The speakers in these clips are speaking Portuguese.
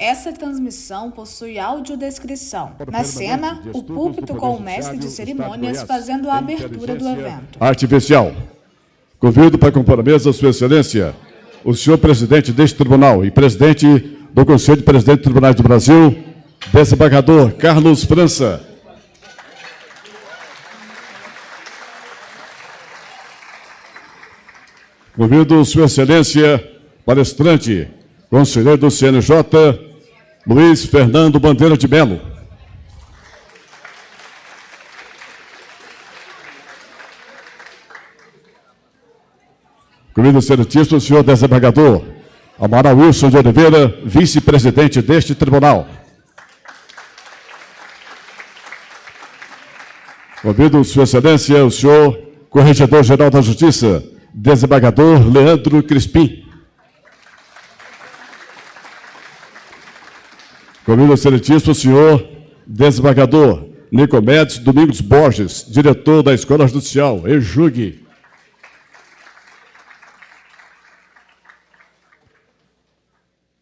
Essa transmissão possui audiodescrição. Na cena, o púlpito com o mestre de cerimônias fazendo a abertura do evento. Artificial. Convido para compor a mesa Sua Excelência, o senhor presidente deste tribunal e presidente do Conselho de Presidentes de Tribunais do Brasil, desembargador Carlos França. Convido Sua Excelência, palestrante, conselheiro do CNJ, Luiz Fernando Bandeira de Melo. Convido o excelentíssimo senhor desembargador Amaral Wilson de Oliveira, vice-presidente deste tribunal. Convido Sua Excelência, o senhor corregedor-geral da Justiça, desembargador Leandro Crispim. Convido o excelentíssimo senhor desembargador Nicomedes Domingos Borges, diretor da Escola Judicial, EJUG.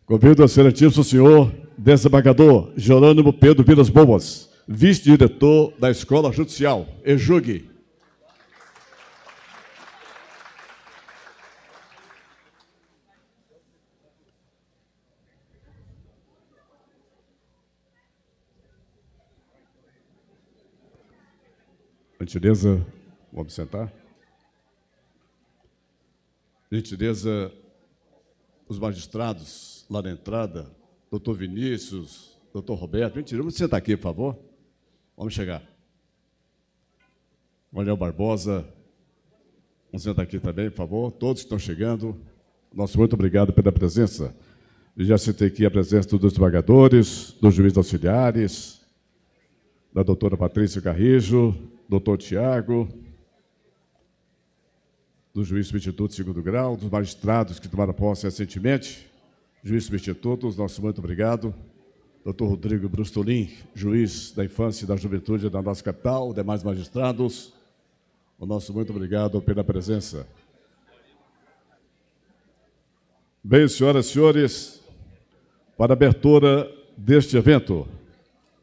Convido o excelentíssimo senhor desembargador Jerônimo Pedro Vilas Boas, vice-diretor da Escola Judicial, EJUG. Gentileza, vamos sentar. Gentileza, os magistrados lá na entrada, doutor Vinícius, doutor Roberto, gentileza, vamos sentar aqui, por favor. Vamos chegar. Manuel Barbosa, vamos sentar aqui também, por favor. Todos que estão chegando, nosso muito obrigado pela presença. Eu já citei aqui a presença dos desembargadores, dos juízes auxiliares, da doutora Patrícia Carrijo, doutor Tiago, do juiz substituto de segundo grau, dos magistrados que tomaram posse recentemente, juiz substitutos, nosso muito obrigado, doutor Rodrigo Brustolin, juiz da infância e da juventude da nossa capital, demais magistrados, o nosso muito obrigado pela presença. Bem, senhoras e senhores, para a abertura deste evento,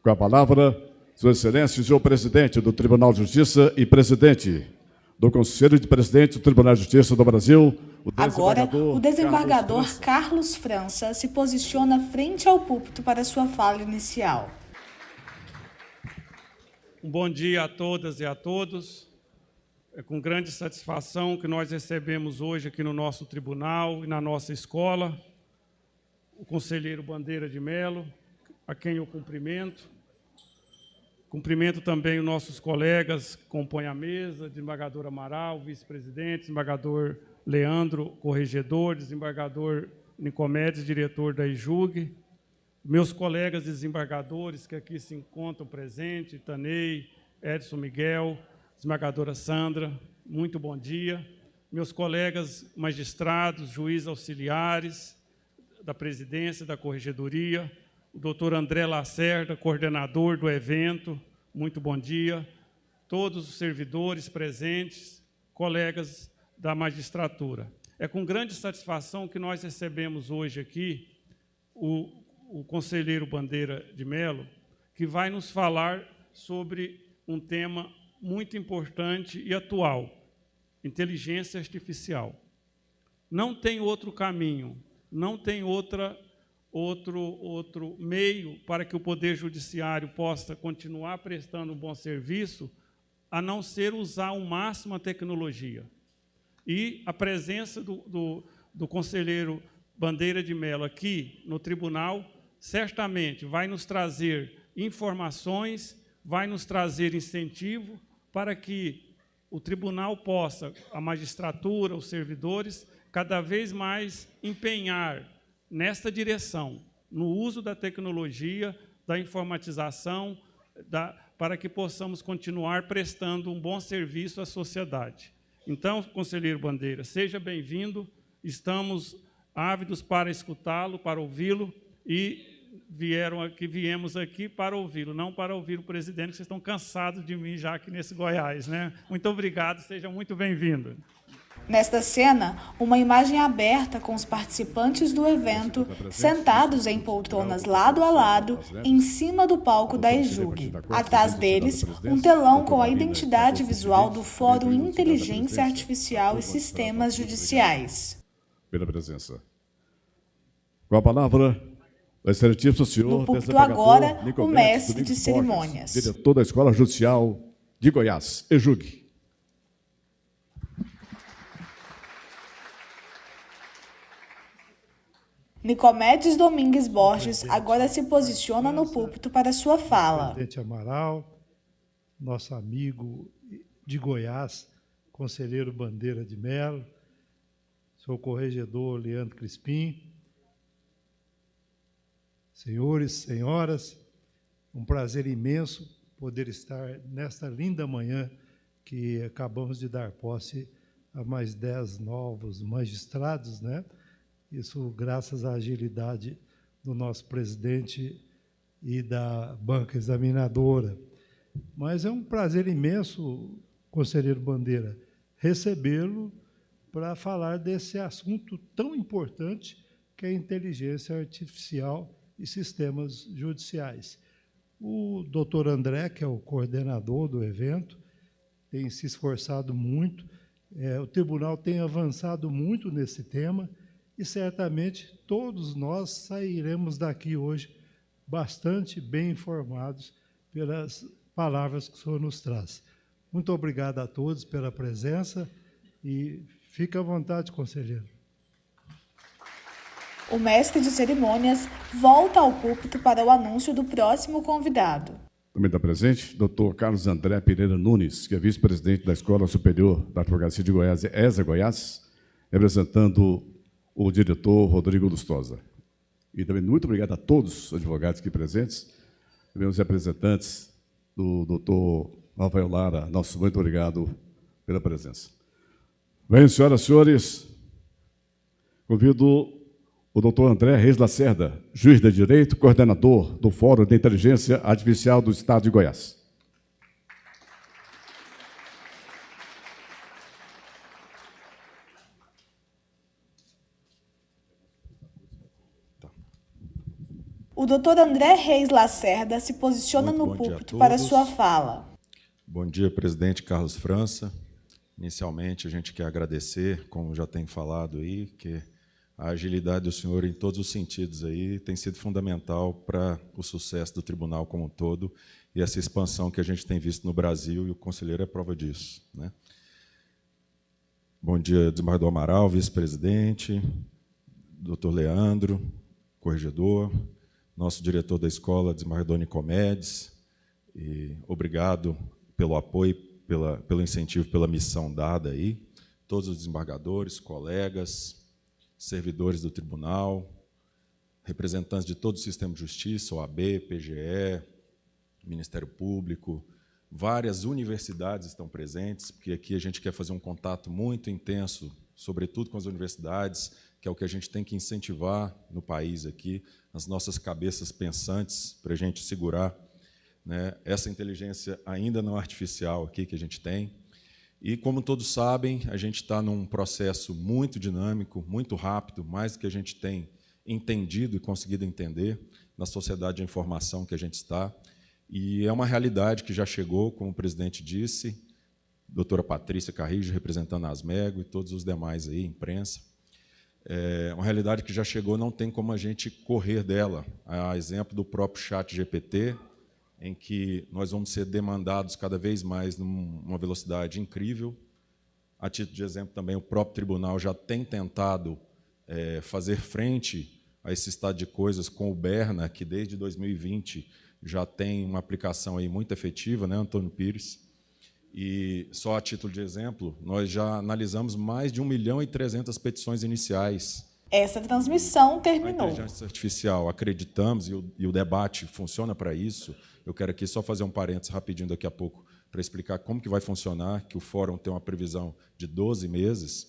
com a palavra, Sua Excelência, o senhor presidente do Tribunal de Justiça e presidente do Conselho de Presidentes do Tribunal de Justiça do Brasil, Agora, o desembargador Carlos França se posiciona frente ao púlpito para sua fala inicial. Um bom dia a todas e a todos. É com grande satisfação que nós recebemos hoje aqui no nosso tribunal e na nossa escola o conselheiro Bandeira de Melo, a quem eu cumprimento. Cumprimento também os nossos colegas que compõem a mesa, desembargador Amaral, vice-presidente, desembargador Leandro, corregedor, desembargador Nicomedes, diretor da EJUG, meus colegas desembargadores que aqui se encontram presentes, Tanei, Edson Miguel, desembargadora Sandra, muito bom dia. Meus colegas magistrados, juízes auxiliares da presidência, da corregedoria, o doutor André Lacerda, coordenador do evento, muito bom dia. Todos os servidores presentes, colegas da magistratura. É com grande satisfação que nós recebemos hoje aqui o conselheiro Bandeira de Melo, que vai nos falar sobre um tema muito importante e atual, inteligência artificial. Não tem outro caminho, não tem outro meio para que o Poder Judiciário possa continuar prestando um bom serviço, a não ser usar ao máximo a tecnologia. E a presença do conselheiro Bandeira de Melo aqui no tribunal, certamente vai nos trazer informações, vai nos trazer incentivo para que o tribunal possa, a magistratura, os servidores, cada vez mais empenhar nesta direção, no uso da tecnologia, da informatização, para que possamos continuar prestando um bom serviço à sociedade. Então, conselheiro Bandeira, seja bem-vindo, estamos ávidos para escutá-lo, para ouvi-lo, e viemos aqui para ouvi-lo, não para ouvir o presidente, que vocês estão cansados de mim já aqui nesse Goiás, né? Muito obrigado, seja muito bem-vindo. Nesta cena, uma imagem aberta com os participantes do evento sentados em poltronas lado a lado em cima do palco da EJUG. Atrás deles, um telão com a identidade visual do Fórum Inteligência Artificial e Sistemas Judiciais. Pela presença. Com a palavra, o excelentíssimo senhor... No púlpito agora, o mestre de cerimônias. Diretor da Escola Judicial de Goiás, EJUG. Nicomedes Domingues Borges agora se posiciona no púlpito para sua fala. Presidente Amaral, nosso amigo de Goiás, conselheiro Bandeira de Mello, seu corregedor Leandro Crispim, senhores, senhoras, um prazer imenso poder estar nesta linda manhã que acabamos de dar posse a mais 10 novos magistrados, né? Isso graças à agilidade do nosso presidente e da banca examinadora. Mas é um prazer imenso, conselheiro Bandeira, recebê-lo para falar desse assunto tão importante que é a inteligência artificial e sistemas judiciais. O doutor André, que é o coordenador do evento, tem se esforçado muito, o tribunal tem avançado muito nesse tema, e certamente todos nós sairemos daqui hoje bastante bem informados pelas palavras que o senhor nos traz. Muito obrigado a todos pela presença e fique à vontade, conselheiro. O mestre de cerimônias volta ao púlpito para o anúncio do próximo convidado. Também está presente Dr. Carlos André Pereira Nunes, que é vice-presidente da Escola Superior da Advocacia de Goiás, ESA Goiás, representando o diretor Rodrigo Lustosa. E também muito obrigado a todos os advogados aqui presentes, também os representantes do doutor Rafael Lara, nosso muito obrigado pela presença. Bem, senhoras e senhores, convido o doutor André Reis Lacerda, juiz de direito, coordenador do Fórum de Inteligência Artificial do Estado de Goiás. O doutor André Reis Lacerda se posiciona no púlpito para sua fala. Bom dia, presidente Carlos França. Inicialmente, a gente quer agradecer, como já tem falado aí, que a agilidade do senhor em todos os sentidos aí tem sido fundamental para o sucesso do tribunal como um todo e essa expansão que a gente tem visto no Brasil, e o conselheiro é prova disso, né? Bom dia, desembargador Amaral, vice-presidente, doutor Leandro, corregedor, nosso diretor da escola, desembargador Nicomedes, e obrigado pelo apoio, pelo incentivo, pela missão dada aí, todos os desembargadores, colegas, servidores do tribunal, representantes de todo o sistema de justiça, OAB, PGE, Ministério Público, várias universidades estão presentes, porque aqui a gente quer fazer um contato muito intenso, sobretudo com as universidades, que é o que a gente tem que incentivar no país aqui, as nossas cabeças pensantes, para a gente segurar, né, essa inteligência ainda não artificial aqui que a gente tem. E, como todos sabem, a gente está num processo muito dinâmico, muito rápido, mais do que a gente tem entendido e conseguido entender na sociedade de informação que a gente está. E é uma realidade que já chegou, como o presidente disse, doutora Patrícia Carrijo, representando a Asmego, e todos os demais aí, imprensa. É uma realidade que já chegou, não tem como a gente correr dela. A exemplo do próprio ChatGPT, em que nós vamos ser demandados cada vez mais numa velocidade incrível. A título de exemplo, também o próprio tribunal já tem tentado fazer frente a esse estado de coisas com o Berna, que desde 2020 já tem uma aplicação aí muito efetiva, né, Antônio Pires? E, só a título de exemplo, nós já analisamos mais de 1.300.000 petições iniciais. Essa transmissão terminou. A inteligência artificial, acreditamos, e o debate funciona para isso. Eu quero aqui só fazer um parênteses rapidinho daqui a pouco, para explicar como que vai funcionar, que o fórum tem uma previsão de 12 meses.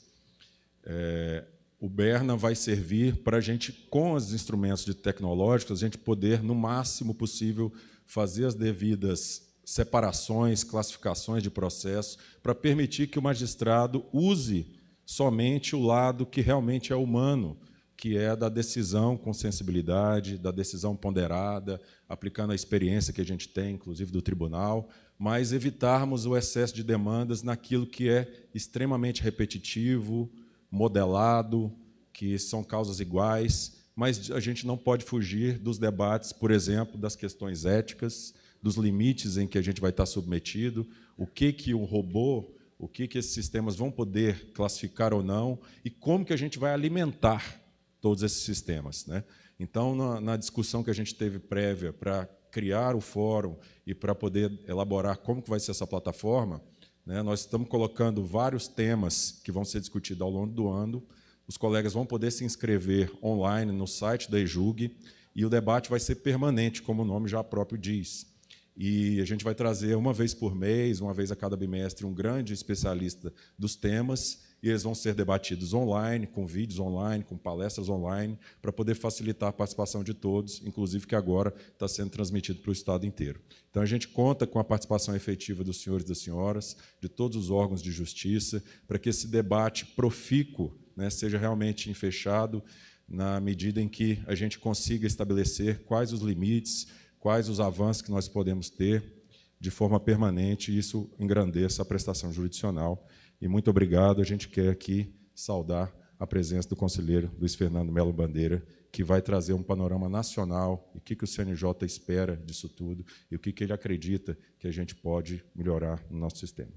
O Berna vai servir para a gente, com os instrumentos tecnológicos, a gente poder, no máximo possível, fazer as devidas separações, classificações de processo, para permitir que o magistrado use somente o lado que realmente é humano, que é da decisão com sensibilidade, da decisão ponderada, aplicando a experiência que a gente tem, inclusive do tribunal, mas evitarmos o excesso de demandas naquilo que é extremamente repetitivo, modelado, que são causas iguais, mas a gente não pode fugir dos debates, por exemplo, das questões éticas, dos limites em que a gente vai estar submetido, o que o robô, o que esses sistemas vão poder classificar ou não, e como que a gente vai alimentar todos esses sistemas, né? Então, na discussão que a gente teve prévia para criar o fórum e para poder elaborar como que vai ser essa plataforma, né, nós estamos colocando vários temas que vão ser discutidos ao longo do ano. Os colegas vão poder se inscrever online no site da EJUG e o debate vai ser permanente, como o nome já próprio diz. E a gente vai trazer uma vez por mês, uma vez a cada bimestre, um grande especialista dos temas, e eles vão ser debatidos online, com vídeos online, com palestras online, para poder facilitar a participação de todos, inclusive que agora está sendo transmitido para o Estado inteiro. Então, a gente conta com a participação efetiva dos senhores e das senhoras, de todos os órgãos de justiça, para que esse debate profícuo, né, seja realmente fechado, na medida em que a gente consiga estabelecer quais os limites, quais os avanços que nós podemos ter de forma permanente, e isso engrandeça a prestação jurisdicional. E muito obrigado. A gente quer aqui saudar a presença do conselheiro Luiz Fernando Melo Bandeira, que vai trazer um panorama nacional, e o que o CNJ espera disso tudo, e o que ele acredita que a gente pode melhorar no nosso sistema.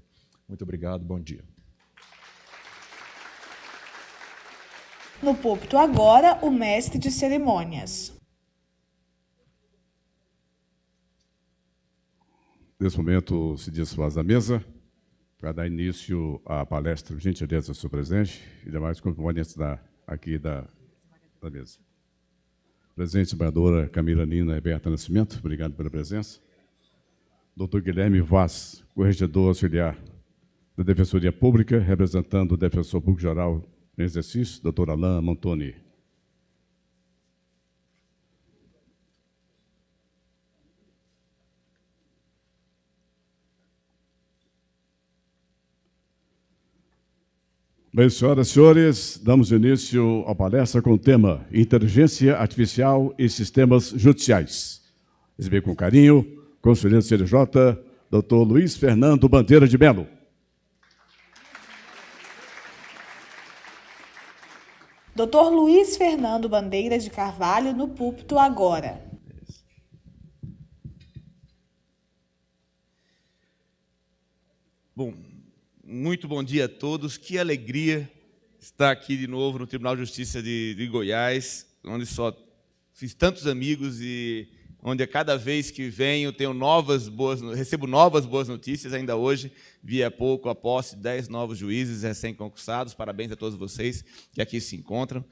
Muito obrigado, bom dia. No púlpito agora, o mestre de cerimônias. Nesse momento, se desfaz da mesa para dar início à palestra. Gentileza, senhor presidente, e demais componentes aqui da mesa. Presidente, desembargadora Camila Nina Berta Nascimento, obrigado pela presença. Doutor Guilherme Vaz, corregedor auxiliar da Defensoria Pública, representando o Defensor Público Geral em exercício, doutor Alain Montoni. Bem, senhoras e senhores, damos início à palestra com o tema Inteligência Artificial e Sistemas Judiciais. Receber com carinho, conselheiro do CNJ, doutor Luiz Fernando Bandeira de Melo. Doutor Luiz Fernando Bandeira de Carvalho, no púlpito agora. Bom, muito bom dia a todos. Que alegria estar aqui de novo no Tribunal de Justiça de Goiás, onde só fiz tantos amigos e onde a cada vez que venho recebo novas boas notícias. Ainda hoje vi há pouco a posse de 10 novos juízes recém-concursados. Parabéns a todos vocês que aqui se encontram.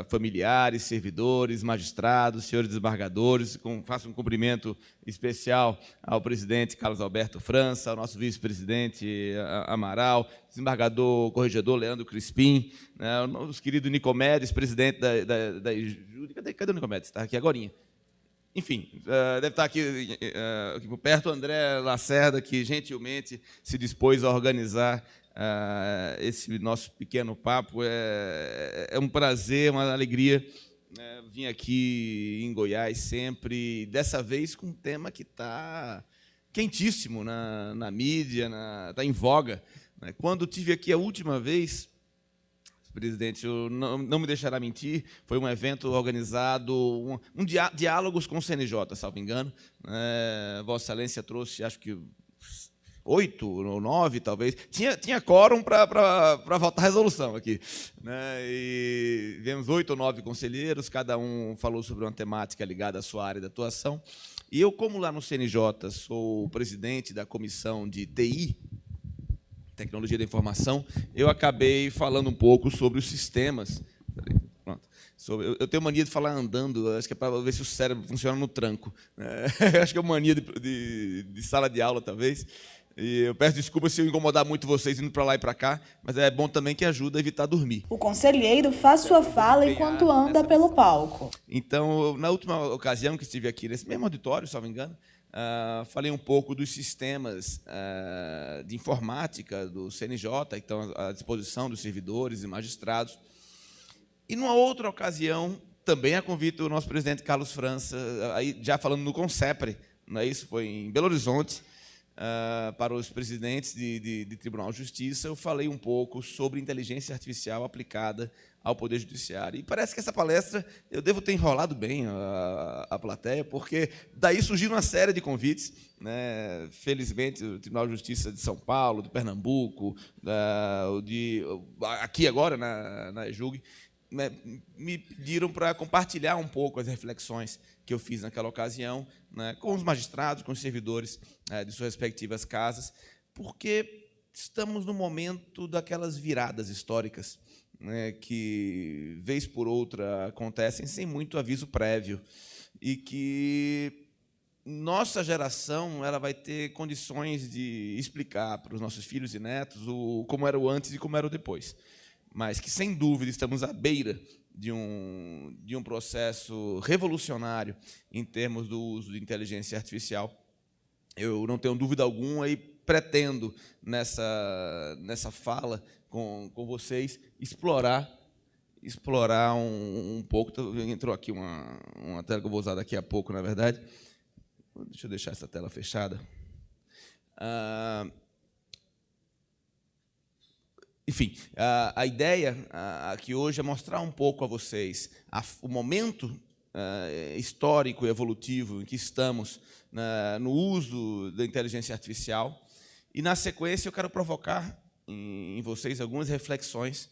Familiares, servidores, magistrados, senhores desembargadores. Faço um cumprimento especial ao presidente Carlos Alberto França, ao nosso vice-presidente Amaral, desembargador corregedor Leandro Crispim, o nosso querido Nicomedes, presidente da EJUG. Cadê o Nicomedes? Está aqui agorinha. Enfim, deve estar aqui por perto o André Lacerda, que gentilmente se dispôs a organizar esse nosso pequeno papo. É um prazer, uma alegria vir aqui em Goiás sempre, dessa vez com um tema que está quentíssimo na mídia, está em voga. Quando tive aqui a última vez, presidente, eu não me deixará mentir, foi um evento organizado, diálogos com o CNJ, salvo engano. Vossa Excelência trouxe, acho que 8 ou 9, talvez. Tinha quórum para votar a resolução aqui. E vemos 8 ou 9 conselheiros, cada um falou sobre uma temática ligada à sua área de atuação. E eu, como lá no CNJ, sou o presidente da comissão de TI, Tecnologia da Informação, eu acabei falando um pouco sobre os sistemas. Pronto. Eu tenho mania de falar andando, acho que é para ver se o cérebro funciona no tranco. Acho que é uma mania de sala de aula, talvez. E eu peço desculpas se eu incomodar muito vocês indo para lá e para cá, mas é bom também que ajuda a evitar dormir. O conselheiro faz sua fala enquanto anda pelo palco. Então, na última ocasião que estive aqui, nesse mesmo auditório, se não me engano, falei um pouco dos sistemas de informática do CNJ, que estão à disposição dos servidores e magistrados. E, numa outra ocasião, também a convite do nosso presidente Carlos França, aí já falando no CONSEPRE, não é isso? Foi em Belo Horizonte, para os presidentes de Tribunal de Justiça, eu falei um pouco sobre inteligência artificial aplicada ao Poder Judiciário. E parece que essa palestra, eu devo ter enrolado bem a plateia, porque daí surgiram uma série de convites, né? Felizmente, o Tribunal de Justiça de São Paulo, de Pernambuco, aqui agora, na EJUG, né, me pediram para compartilhar um pouco as reflexões que eu fiz naquela ocasião, né, com os magistrados, com os servidores de suas respectivas casas, porque estamos no momento daquelas viradas históricas, né, que, vez por outra, acontecem sem muito aviso prévio, e que nossa geração ela vai ter condições de explicar para os nossos filhos e netos como era o antes e como era o depois. Mas que, sem dúvida, estamos à beira de um processo revolucionário em termos do uso de inteligência artificial. Eu não tenho dúvida alguma e pretendo, nessa fala com vocês, explorar um pouco. Entrou aqui uma tela que eu vou usar daqui a pouco, na verdade. Deixa eu deixar essa tela fechada. Enfim, a ideia aqui hoje é mostrar um pouco a vocês o momento histórico e evolutivo em que estamos no uso da inteligência artificial. E, na sequência, eu quero provocar em vocês algumas reflexões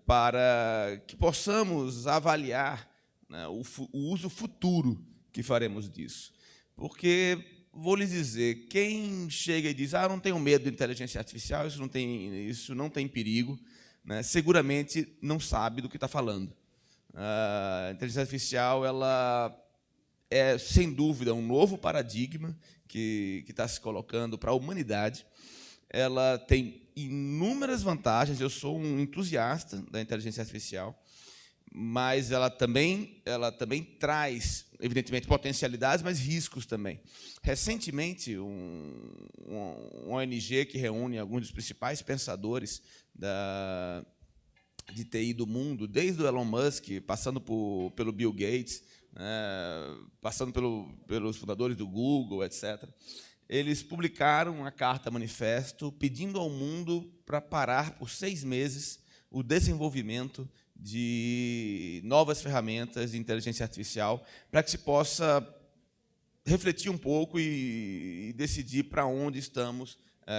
para que possamos avaliar o uso futuro que faremos disso. Porque, vou lhes dizer, quem chega e diz não tenho medo de inteligência artificial, isso não tem perigo, né, seguramente não sabe do que está falando. A inteligência artificial ela é, sem dúvida, um novo paradigma que está se colocando para a humanidade. Ela tem inúmeras vantagens, eu sou um entusiasta da inteligência artificial, mas ela também traz, evidentemente, potencialidades, mas riscos também. Recentemente, um ONG que reúne alguns dos principais pensadores de TI do mundo, desde o Elon Musk, passando pelo Bill Gates, passando pelos fundadores do Google, etc., eles publicaram uma carta manifesto pedindo ao mundo para parar por 6 meses o desenvolvimento de novas ferramentas de inteligência artificial, para que se possa refletir um pouco e decidir para onde estamos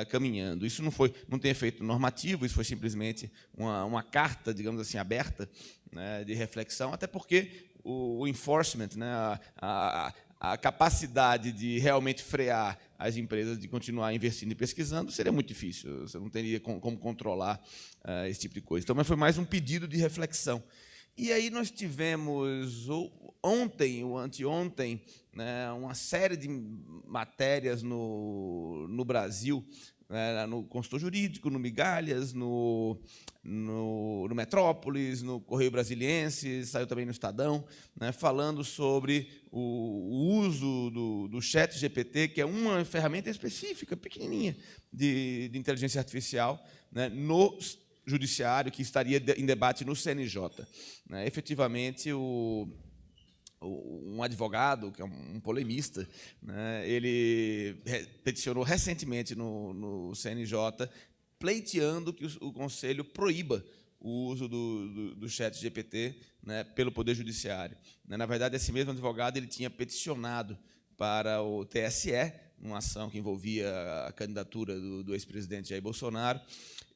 caminhando. Isso não tem efeito normativo, isso foi simplesmente uma carta, digamos assim, aberta, né, de reflexão, até porque o enforcement, né, a capacidade de realmente frear as empresas de continuar investindo e pesquisando seria muito difícil, você não teria como controlar esse tipo de coisa. Então, mas foi mais um pedido de reflexão. E aí nós tivemos, ontem ou anteontem, né, uma série de matérias no Brasil, no consultor jurídico, no Migalhas, no Metrópolis, no Correio Brasiliense, saiu também no Estadão, né, falando sobre o uso do ChatGPT, que é uma ferramenta específica, pequenininha, de inteligência artificial, né, no judiciário, que estaria em debate no CNJ. Né, efetivamente, um advogado, que é um polemista, né, ele peticionou recentemente no CNJ, pleiteando que o Conselho proíba o uso do ChatGPT, né, pelo Poder Judiciário. Na verdade, esse mesmo advogado ele tinha peticionado para o TSE, uma ação que envolvia a candidatura do ex-presidente Jair Bolsonaro,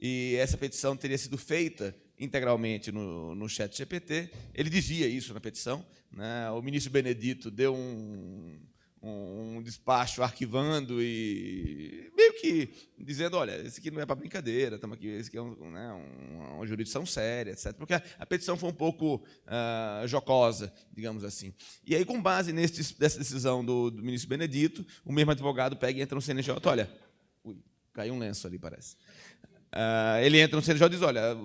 e essa petição teria sido feita integralmente no ChatGPT. Ele dizia isso na petição, né? O ministro Benedito deu um despacho arquivando e meio que dizendo, olha, esse aqui não é para brincadeira, estamos aqui, esse aqui é uma jurisdição séria, etc. Porque a petição foi um pouco jocosa, digamos assim. E aí, com base nessa decisão do ministro Benedito, o mesmo advogado pega e entra no CNJ, olha, caiu um lenço ali, parece. ele entra no CNJ e diz, olha,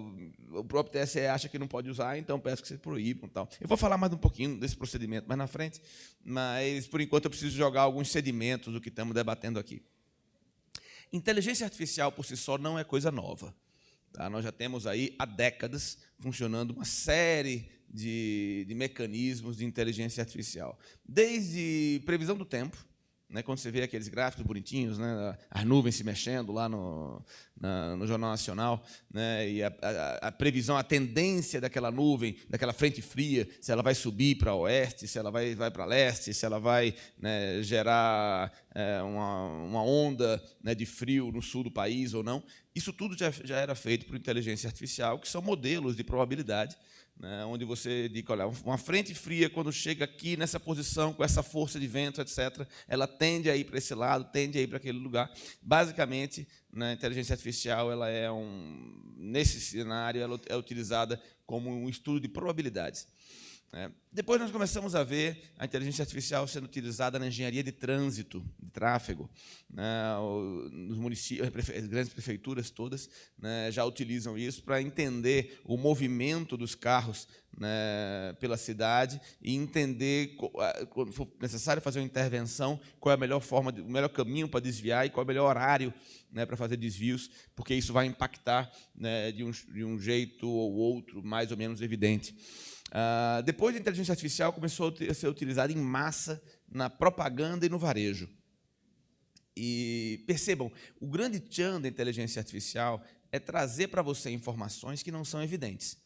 o próprio TSE acha que não pode usar, então peço que vocês proíbam. Tal. Eu vou falar mais um pouquinho desse procedimento mais na frente, mas, por enquanto, eu preciso jogar alguns sedimentos do que estamos debatendo aqui. Inteligência artificial, por si só, não é coisa nova. Tá? Nós já temos aí, há décadas, funcionando uma série de mecanismos de inteligência artificial. Desde previsão do tempo, né, quando você vê aqueles gráficos bonitinhos, né, as nuvens se mexendo lá no Jornal Nacional, né, e a previsão, a tendência daquela nuvem, daquela frente fria, se ela vai subir para oeste, se ela vai para leste, se ela vai, né, gerar uma onda, né, de frio no sul do país ou não. Isso tudo já era feito por inteligência artificial, que são modelos de probabilidade, né, onde você diz, olha, uma frente fria, quando chega aqui nessa posição, com essa força de vento, etc., ela tende a ir para esse lado, tende a ir para aquele lugar. Basicamente, né, a inteligência artificial, ela é nesse cenário, ela é utilizada como um estudo de probabilidades. Depois nós começamos a ver a inteligência artificial sendo utilizada na engenharia de trânsito, de tráfego. Nos municípios, as grandes prefeituras todas, né, já utilizam isso para entender o movimento dos carros, né, pela cidade e entender, quando for necessário fazer uma intervenção, qual é a melhor forma, o melhor caminho para desviar e qual é o melhor horário, né, para fazer desvios, porque isso vai impactar, né, de um jeito ou outro, mais ou menos evidente. Depois, a inteligência artificial começou a ser utilizada em massa na propaganda e no varejo. E percebam, o grande tchan da inteligência artificial é trazer para você informações que não são evidentes.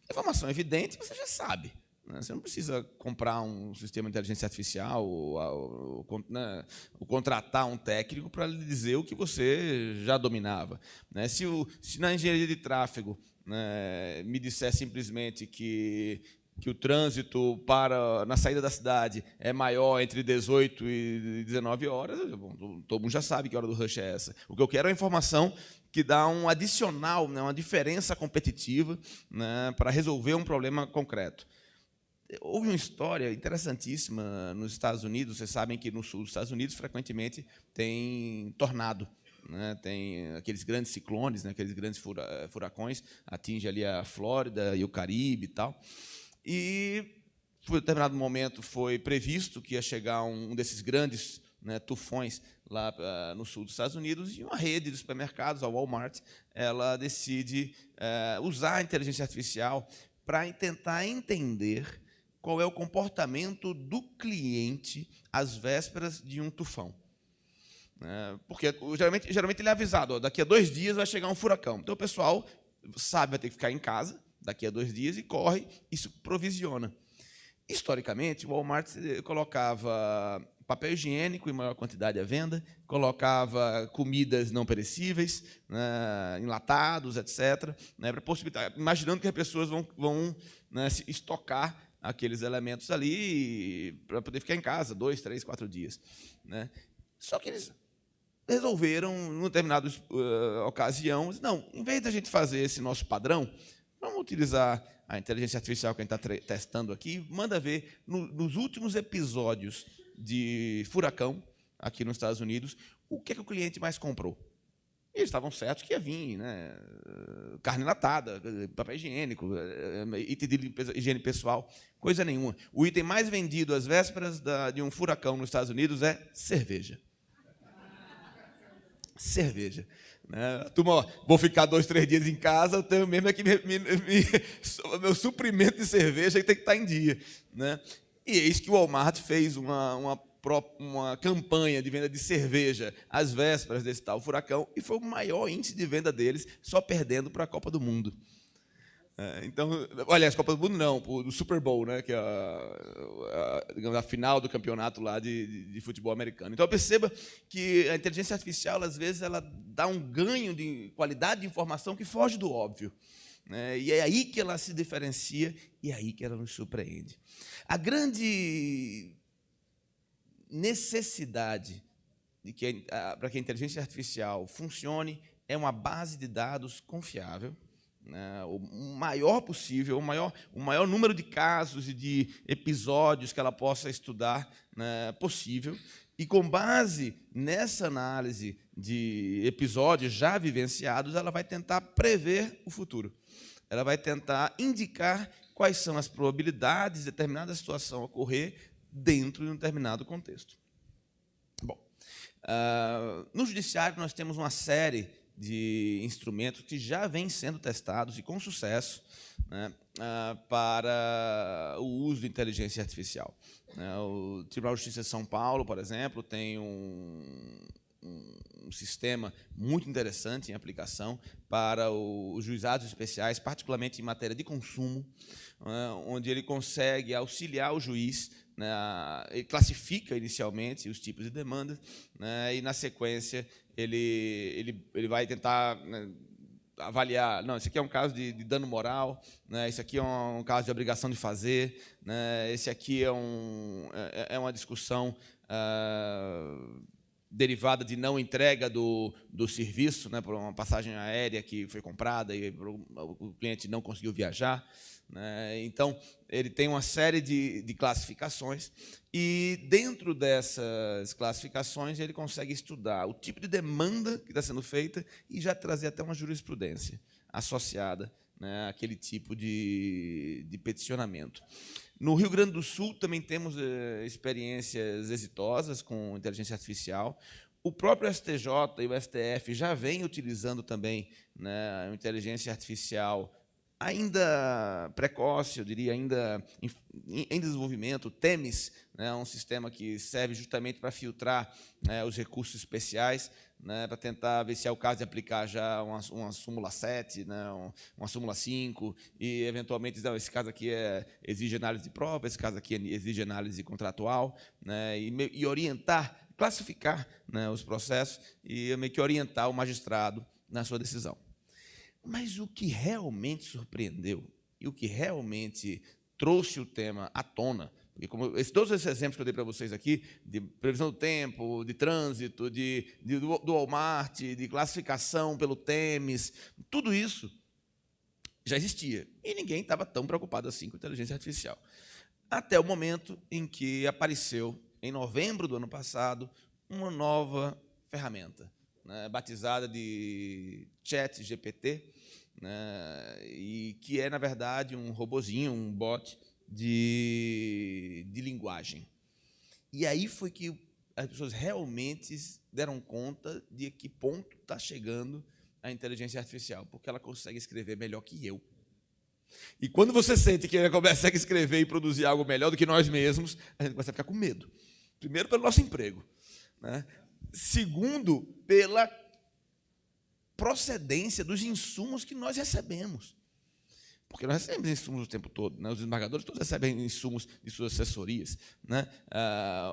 Informação evidente você já sabe. Né? Você não precisa comprar um sistema de inteligência artificial ou contratar um técnico para lhe dizer o que você já dominava. Né? Se na engenharia de tráfego, né, me disser simplesmente que o trânsito na saída da cidade é maior entre 18 e 19 horas, bom, todo mundo já sabe que hora do rush é essa. O que eu quero é a informação que dá um adicional, né, uma diferença competitiva, né, para resolver um problema concreto. Houve uma história interessantíssima nos Estados Unidos. Vocês sabem que no sul dos Estados Unidos, frequentemente, tem tornado. Né, tem aqueles grandes ciclones, né, aqueles grandes furacões, atinge ali a Flórida e o Caribe e tal. E, em determinado momento, foi previsto que ia chegar um desses grandes, né, tufões lá no sul dos Estados Unidos, e uma rede de supermercados, a Walmart, ela decide usar a inteligência artificial para tentar entender qual é o comportamento do cliente às vésperas de um tufão. Porque geralmente ele é avisado, ó, daqui a 2 dias vai chegar um furacão. Então o pessoal sabe, vai ter que ficar em casa daqui a 2 dias e corre, isso provisiona. Historicamente, o Walmart colocava papel higiênico em maior quantidade à venda, colocava comidas não perecíveis, né, enlatados, etc., né, para possibilitar, imaginando que as pessoas vão né, se estocar aqueles elementos ali para poder ficar em casa 2, 3, 4 dias. Né. Só que eles resolveram, em uma determinada ocasião, não, em vez de a gente fazer esse nosso padrão, vamos utilizar a inteligência artificial que a gente está testando aqui, manda ver, nos últimos episódios de furacão, aqui nos Estados Unidos, o que o cliente mais comprou. E eles estavam certos que ia vir, né, carne enlatada, papel higiênico, item de limpeza, higiene pessoal, coisa nenhuma. O item mais vendido às vésperas de um furacão nos Estados Unidos é cerveja. Cerveja. Né? Turma, ó, vou ficar 2, 3 dias em casa, eu tenho mesmo é que meu suprimento de cerveja tem que estar em dia. Né? E eis que o Walmart fez uma campanha de venda de cerveja às vésperas desse tal furacão, e foi o maior índice de venda deles, só perdendo para a Copa do Mundo. Então, olha, a Copa do Mundo não, do Super Bowl, né, que é digamos, a final do campeonato lá de futebol americano. Então, perceba que a inteligência artificial, às vezes, ela dá um ganho de qualidade de informação que foge do óbvio. Né, e é aí que ela se diferencia e é aí que ela nos surpreende. A grande necessidade para que a inteligência artificial funcione é uma base de dados confiável, né, o maior possível, o maior número de casos e de episódios que ela possa estudar, né, possível, e com base nessa análise de episódios já vivenciados, ela vai tentar prever o futuro. Ela vai tentar indicar quais são as probabilidades de determinada situação ocorrer dentro de um determinado contexto. Bom, no Judiciário nós temos uma série de instrumentos que já vêm sendo testados e com sucesso, né, para o uso de inteligência artificial. O Tribunal de Justiça de São Paulo, por exemplo, tem um sistema muito interessante em aplicação para os juizados especiais, particularmente em matéria de consumo, onde ele consegue auxiliar o juiz, né, ele classifica inicialmente os tipos de demandas, né, e, na sequência, ele vai tentar, né, avaliar, não, esse aqui é um caso de dano moral, né, esse aqui é um caso de obrigação de fazer, né, esse aqui é uma discussão derivada de não entrega do serviço, né, por uma passagem aérea que foi comprada e o cliente não conseguiu viajar, né. Então, ele tem uma série de classificações e, dentro dessas classificações, ele consegue estudar o tipo de demanda que está sendo feita e já trazer até uma jurisprudência associada, né, àquele tipo de peticionamento. No Rio Grande do Sul também temos experiências exitosas com inteligência artificial. O próprio STJ e o STF já vêm utilizando também, né, a inteligência artificial ainda precoce, eu diria, ainda em desenvolvimento. O TEMIS, né, um sistema que serve justamente para filtrar, né, os recursos especiais, né, para tentar ver se é o caso de aplicar já uma súmula 7, né, uma súmula 5, e, eventualmente, não, esse caso aqui exige análise de prova, esse caso aqui exige análise contratual, né, e orientar, classificar, né, os processos e meio que orientar o magistrado na sua decisão. Mas o que realmente surpreendeu e o que realmente trouxe o tema à tona, porque todos esses exemplos que eu dei para vocês aqui, de previsão do tempo, de trânsito, do Walmart, de classificação pelo TEMIS, tudo isso já existia. E ninguém estava tão preocupado assim com inteligência artificial. Até o momento em que apareceu, em novembro do ano passado, uma nova ferramenta, né, batizada de ChatGPT, né, e que é, na verdade, um robozinho, um bot de linguagem. E aí foi que as pessoas realmente deram conta de que ponto está chegando a inteligência artificial, porque ela consegue escrever melhor que eu. E quando você sente que ela consegue escrever e produzir algo melhor do que nós mesmos, a gente começa a ficar com medo. Primeiro, pelo nosso emprego, né? Segundo, pela procedência dos insumos que nós recebemos. Porque nós recebemos insumos o tempo todo, né? Os desembargadores todos recebem insumos de suas assessorias, né?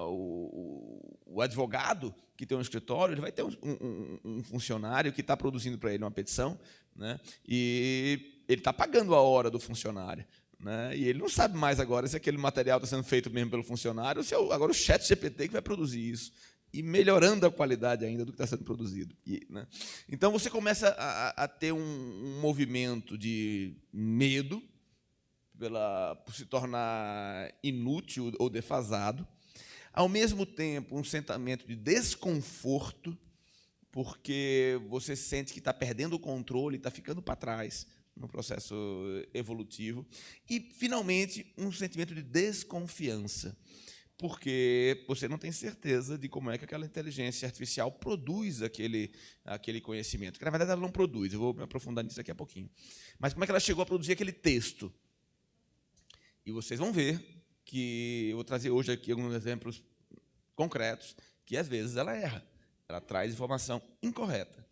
O advogado que tem um escritório, ele vai ter um funcionário que está produzindo para ele uma petição, né? E ele está pagando a hora do funcionário, né? E ele não sabe mais agora se aquele material está sendo feito mesmo pelo funcionário ou se é agora o ChatGPT que vai produzir isso, e melhorando a qualidade ainda do que está sendo produzido. Né? Então, você começa a ter um movimento de medo por se tornar inútil ou defasado, ao mesmo tempo, um sentimento de desconforto, porque você sente que está perdendo o controle, está ficando para trás no processo evolutivo, e, finalmente, um sentimento de desconfiança, porque você não tem certeza de como é que aquela inteligência artificial produz aquele conhecimento. Que, na verdade, ela não produz, eu vou me aprofundar nisso daqui a pouquinho. Mas como é que ela chegou a produzir aquele texto? E vocês vão ver que eu vou trazer hoje aqui alguns exemplos concretos, que, às vezes, ela erra. Ela traz informação incorreta.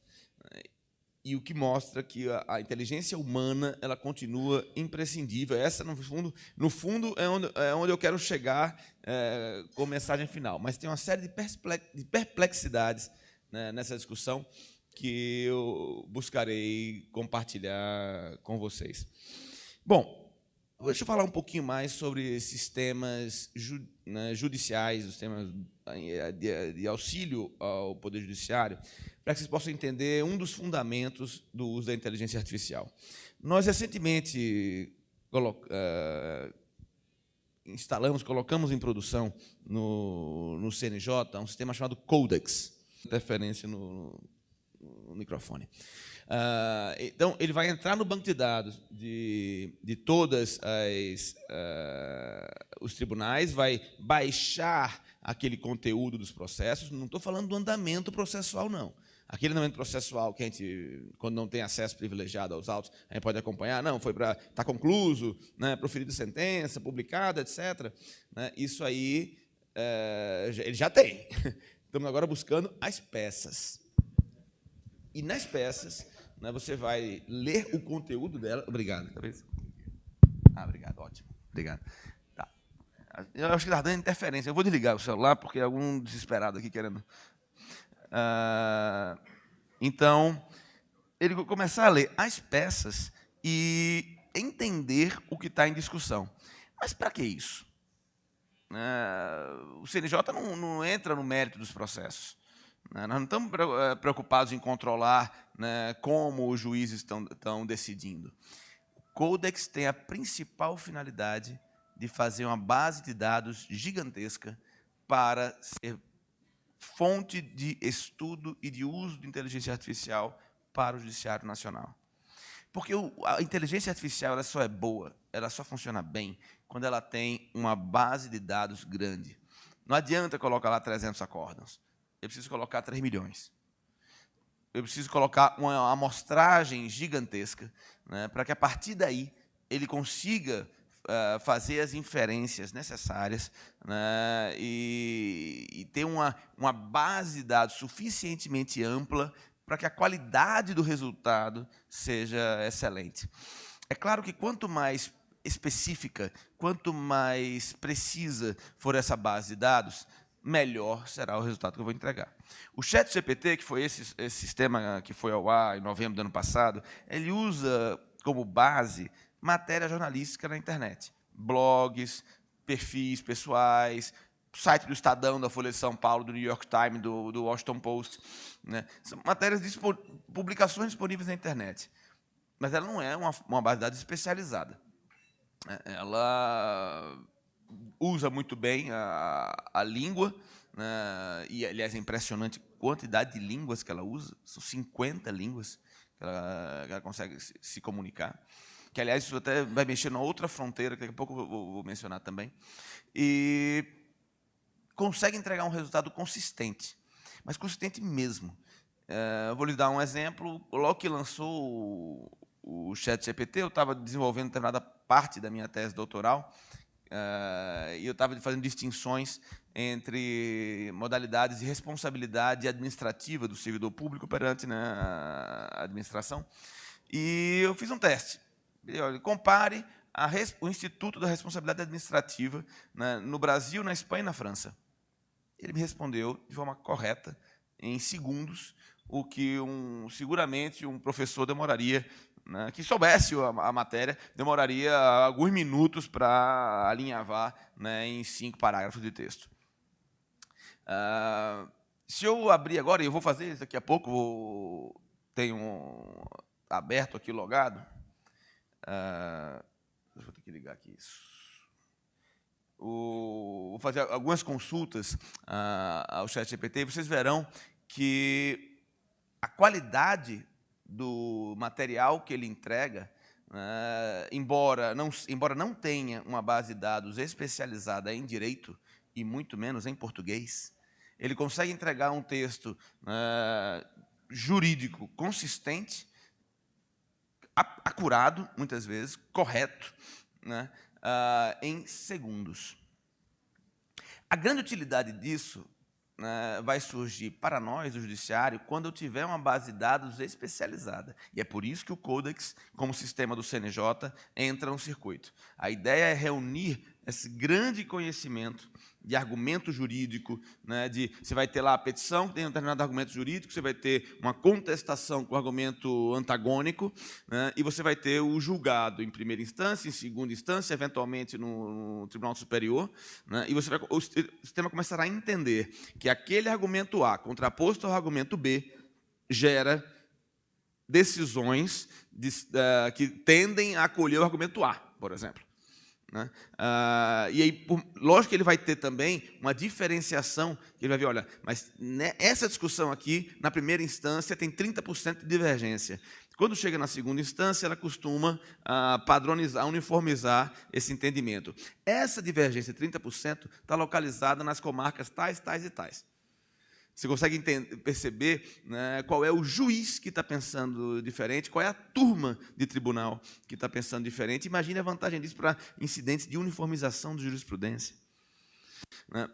E o que mostra que a inteligência humana ela continua imprescindível. Essa, no fundo é onde eu quero chegar com a mensagem final. Mas tem uma série de perplexidades, né, nessa discussão que eu buscarei compartilhar com vocês. Bom, Deixa eu falar um pouquinho mais sobre sistemas judiciais, os sistemas de auxílio ao Poder Judiciário, para que vocês possam entender um dos fundamentos do uso da inteligência artificial. Nós, recentemente, colocamos em produção no CNJ um sistema chamado Codex. Interferência no microfone. Então, ele vai entrar no banco de dados de todas os tribunais, vai baixar aquele conteúdo dos processos. Não estou falando do andamento processual, não. Aquele andamento processual que a gente, quando não tem acesso privilegiado aos autos, a gente pode acompanhar. Não, foi para estar concluso, né, proferida sentença, publicada, etc. Né, isso aí ele já tem. Estamos agora buscando as peças. E nas peças, né, você vai ler o conteúdo dela. Obrigado. Talvez. Obrigado, ótimo. Obrigado. Tá. Eu acho que está dando interferência. Eu vou desligar o celular, porque é algum desesperado aqui querendo. Então, ele vai começar a ler as peças e entender o que está em discussão. Mas para que isso? O CNJ não entra no mérito dos processos. Nós não estamos preocupados em controlar, né, como os juízes estão decidindo. O Codex tem a principal finalidade de fazer uma base de dados gigantesca para ser fonte de estudo e de uso de inteligência artificial para o Judiciário Nacional. Porque a inteligência artificial ela só é boa, ela só funciona bem quando ela tem uma base de dados grande. Não adianta colocar lá 300 acórdãos. Eu preciso colocar 3 milhões. Eu preciso colocar uma amostragem gigantesca, né, para que, a partir daí, ele consiga fazer as inferências necessárias, né, e ter uma base de dados suficientemente ampla para que a qualidade do resultado seja excelente. É claro que quanto mais específica, quanto mais precisa for essa base de dados, melhor será o resultado que eu vou entregar. O ChatGPT, que foi esse sistema que foi ao ar em novembro do ano passado, ele usa como base matéria jornalística na internet. Blogs, perfis pessoais, site do Estadão, da Folha de São Paulo, do New York Times, do Washington Post. Né? São matérias, publicações disponíveis na internet. Mas ela não é uma base de dados especializada. Ela usa muito bem a língua, né? E, aliás, é impressionante a quantidade de línguas que ela usa. São 50 línguas que ela consegue se comunicar. Que, aliás, isso até vai mexer na outra fronteira, que daqui a pouco eu vou mencionar também. E consegue entregar um resultado consistente, mas consistente mesmo. Eu vou lhe dar um exemplo. Logo que lançou o ChatGPT, eu estava desenvolvendo determinada parte da minha tese doutoral, e eu estava fazendo distinções entre modalidades de responsabilidade administrativa do servidor público perante, né, a administração. E eu fiz um teste. Compare o Instituto da Responsabilidade Administrativa, né, no Brasil, na Espanha e na França. Ele me respondeu de forma correta, em segundos, o que seguramente um professor demoraria, né, que soubesse a matéria, demoraria alguns minutos para alinhavar, né, em 5 parágrafos de texto. Se eu abrir agora, e eu vou fazer isso daqui a pouco, tenho aberto aqui, logado. Vou ter que ligar aqui isso. Vou fazer algumas consultas ao ChatGPT, e vocês verão que a qualidade do material que ele entrega, embora não tenha uma base de dados especializada em direito, e muito menos em português, ele consegue entregar um texto jurídico consistente, acurado, muitas vezes, correto, né, em segundos. A grande utilidade disso, né, vai surgir para nós, do Judiciário, quando eu tiver uma base de dados especializada. E é por isso que o Codex, como sistema do CNJ, entra no circuito. A ideia é reunir esse grande conhecimento de argumento jurídico, né, você vai ter lá a petição, que tem um determinado argumento jurídico, você vai ter uma contestação com argumento antagônico, né, e você vai ter o julgado em primeira instância, em segunda instância, eventualmente no Tribunal Superior, né, e o sistema começará a entender que aquele argumento A, contraposto ao argumento B, gera decisões que tendem a acolher o argumento A, por exemplo. Né? E aí, lógico que ele vai ter também uma diferenciação, que ele vai ver, olha, mas essa discussão aqui, na primeira instância, tem 30% de divergência. Quando chega na segunda instância, ela costuma padronizar, uniformizar esse entendimento. Essa divergência de 30% está localizada nas comarcas tais, tais e tais. Você consegue perceber, né, qual é o juiz que está pensando diferente, qual é a turma de tribunal que está pensando diferente. Imagine a vantagem disso para incidentes de uniformização de jurisprudência. Né?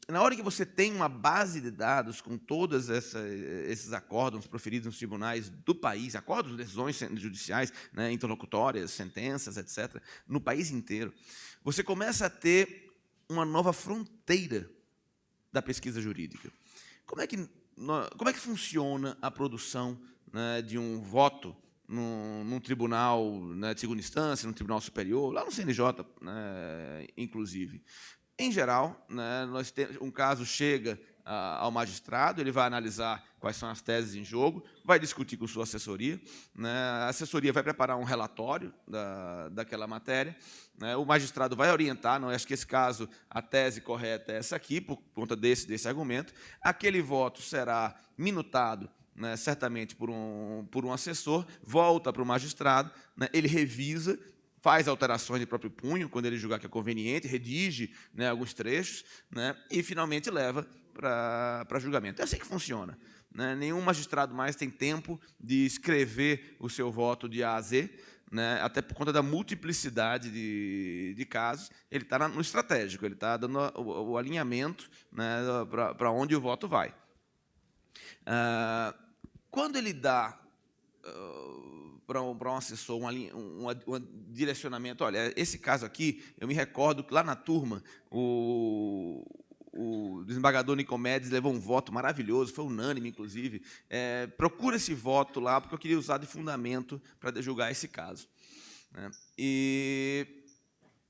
Na hora que você tem uma base de dados com todos esses acórdãos proferidos nos tribunais do país, acórdãos, decisões judiciais, né, interlocutórias, sentenças, etc., no país inteiro, você começa a ter uma nova fronteira da pesquisa jurídica. Como é que funciona a produção, né, de um voto num tribunal, né, de segunda instância, num tribunal superior, lá no CNJ, né, inclusive? Em geral, né, um caso chega ao magistrado, ele vai analisar quais são as teses em jogo, vai discutir com sua assessoria, né, a assessoria vai preparar um relatório daquela matéria, né, o magistrado vai orientar, não, acho que esse caso, a tese correta é essa aqui, por conta desse argumento, aquele voto será minutado, né, certamente por um assessor, volta para o magistrado, né, ele revisa, faz alterações de próprio punho, quando ele julgar que é conveniente, redige, né, alguns trechos, né, e, finalmente, leva para julgamento. É assim que funciona. Né? Nenhum magistrado mais tem tempo de escrever o seu voto de A a Z, né? Até por conta da multiplicidade de casos, ele está no estratégico, ele está dando o alinhamento, né, para onde o voto vai. Quando ele dá para um assessor um direcionamento, olha, esse caso aqui, eu me recordo que lá na turma, o desembargador Nicomedes levou um voto maravilhoso, foi unânime, inclusive. Procura esse voto lá, porque eu queria usar de fundamento para julgar esse caso. Né? E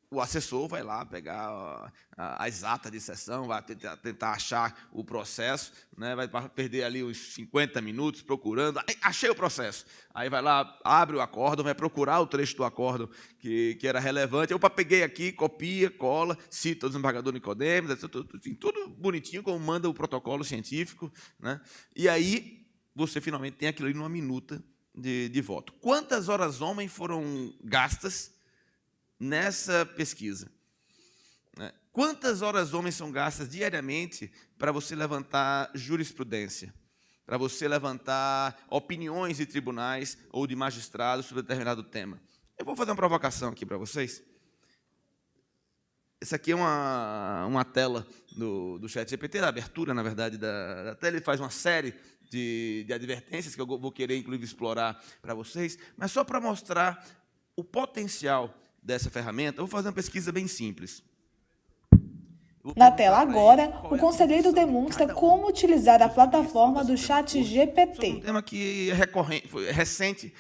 o assessor vai lá pegar as atas de sessão, vai tentar achar o processo, né? Vai perder ali uns 50 minutos procurando. Achei o processo. Aí vai lá, abre o acórdão, vai procurar o trecho do acórdão que era relevante. Eu peguei aqui, copia, cola, cita o desembargador Nicomedes, tudo bonitinho, como manda o protocolo científico. Né? E aí você finalmente tem aquilo ali numa minuta de voto. Quantas horas homem foram gastas nessa pesquisa? Quantas horas homens são gastas diariamente para você levantar jurisprudência, para você levantar opiniões de tribunais ou de magistrados sobre determinado tema? Eu vou fazer uma provocação aqui para vocês. Essa aqui é uma tela do ChatGPT, da abertura, na verdade, da tela. Ele faz uma série de advertências que eu vou querer, inclusive, explorar para vocês, mas só para mostrar o potencial dessa ferramenta. Eu vou fazer uma pesquisa bem simples. Na tela agora, o conselheiro demonstra como utilizar a plataforma do ChatGPT. Um tema que é recorrente, recente,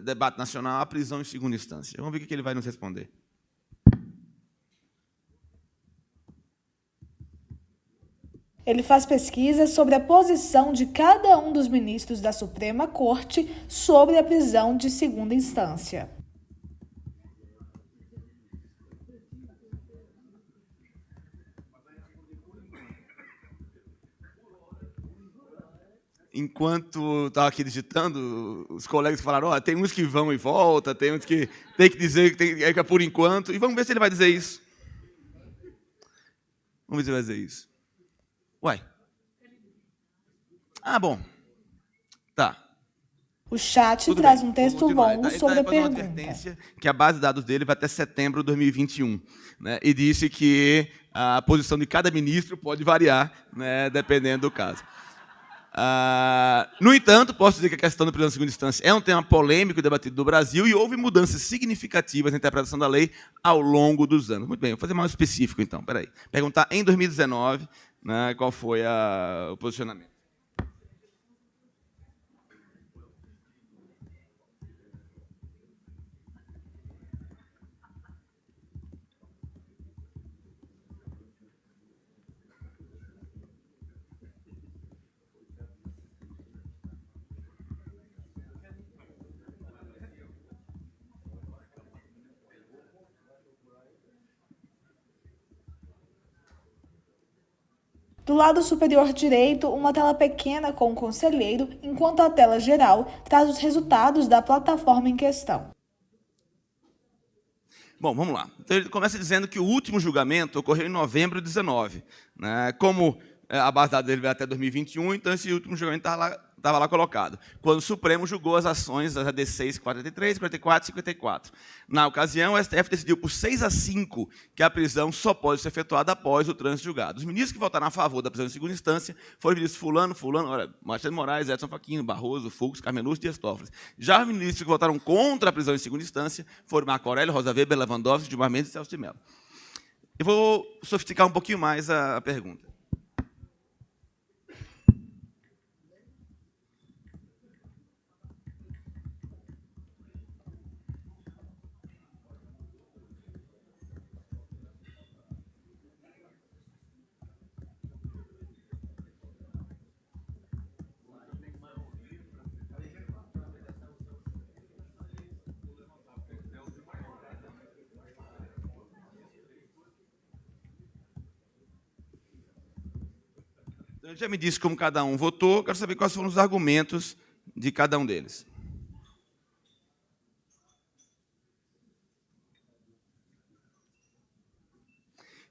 debate nacional, a prisão em segunda instância. Vamos ver o que ele vai nos responder. Ele faz pesquisas sobre a posição de cada um dos ministros da Suprema Corte sobre a prisão de segunda instância. Enquanto estava aqui digitando, os colegas falaram, tem uns que vão e voltam, tem uns que tem que dizer que é por enquanto, e vamos ver se ele vai dizer isso. Vamos ver se ele vai dizer isso. Uai. Bom. Tá. O chat Tudo traz bem. um texto longo sobre a uma pergunta. advertência que a base de dados dele vai até setembro de 2021. Né, e disse que a posição de cada ministro pode variar, né, dependendo do caso. No entanto, posso dizer que a questão da prisão em segunda instância é um tema polêmico e debatido no Brasil e houve mudanças significativas na interpretação da lei ao longo dos anos. Muito bem, vou fazer mais específico, então. Espera aí. Perguntar em 2019, né, qual foi o posicionamento. Do lado superior direito, uma tela pequena com o conselheiro, enquanto a tela geral traz os resultados da plataforma em questão. Bom, vamos lá. Então, ele começa dizendo que o último julgamento ocorreu em novembro de 19. Né? Como a base de dados dele vai até 2021, então esse último julgamento estava lá colocado. Quando o Supremo julgou as ações das AD6, 43, 44 e 54. Na ocasião, o STF decidiu por 6-5 que a prisão só pode ser efetuada após o trânsito julgado. Os ministros que votaram a favor da prisão em segunda instância foram os ministros Fulano, Marcelo Moraes, Edson Fachin, Barroso, Fux, Carmen Lúcia e Dias Toffoli. Já os ministros que votaram contra a prisão em segunda instância foram Marco Aurélio, Rosa Weber, Lewandowski, Gilmar Mendes e Celso de Mello. Eu vou sofisticar um pouquinho mais a pergunta. Ele já me disse como cada um votou, quero saber quais foram os argumentos de cada um deles.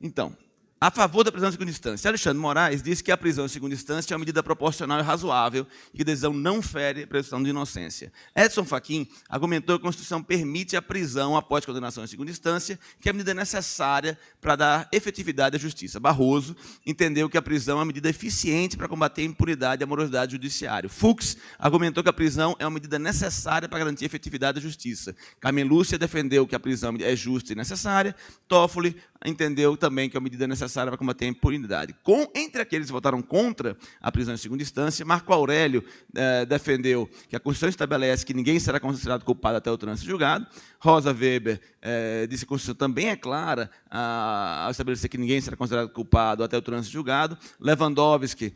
Então, a favor da prisão em segunda instância, Alexandre Moraes disse que a prisão em segunda instância é uma medida proporcional e razoável e que a decisão não fere a presunção de inocência. Edson Fachin argumentou que a Constituição permite a prisão após condenação em segunda instância, que é a medida necessária para dar efetividade à justiça. Barroso entendeu que a prisão é uma medida eficiente para combater a impunidade e a morosidade judiciária. Fux argumentou que a prisão é uma medida necessária para garantir a efetividade da justiça. Carmen Lúcia defendeu que a prisão é justa e necessária. Toffoli entendeu também que é uma medida necessária para combater a impunidade. Entre aqueles que votaram contra a prisão em segunda instância, Marco Aurélio defendeu que a Constituição estabelece que ninguém será considerado culpado até o trânsito julgado. Rosa Weber disse que a Constituição também é clara ao estabelecer que ninguém será considerado culpado até o trânsito julgado. Lewandowski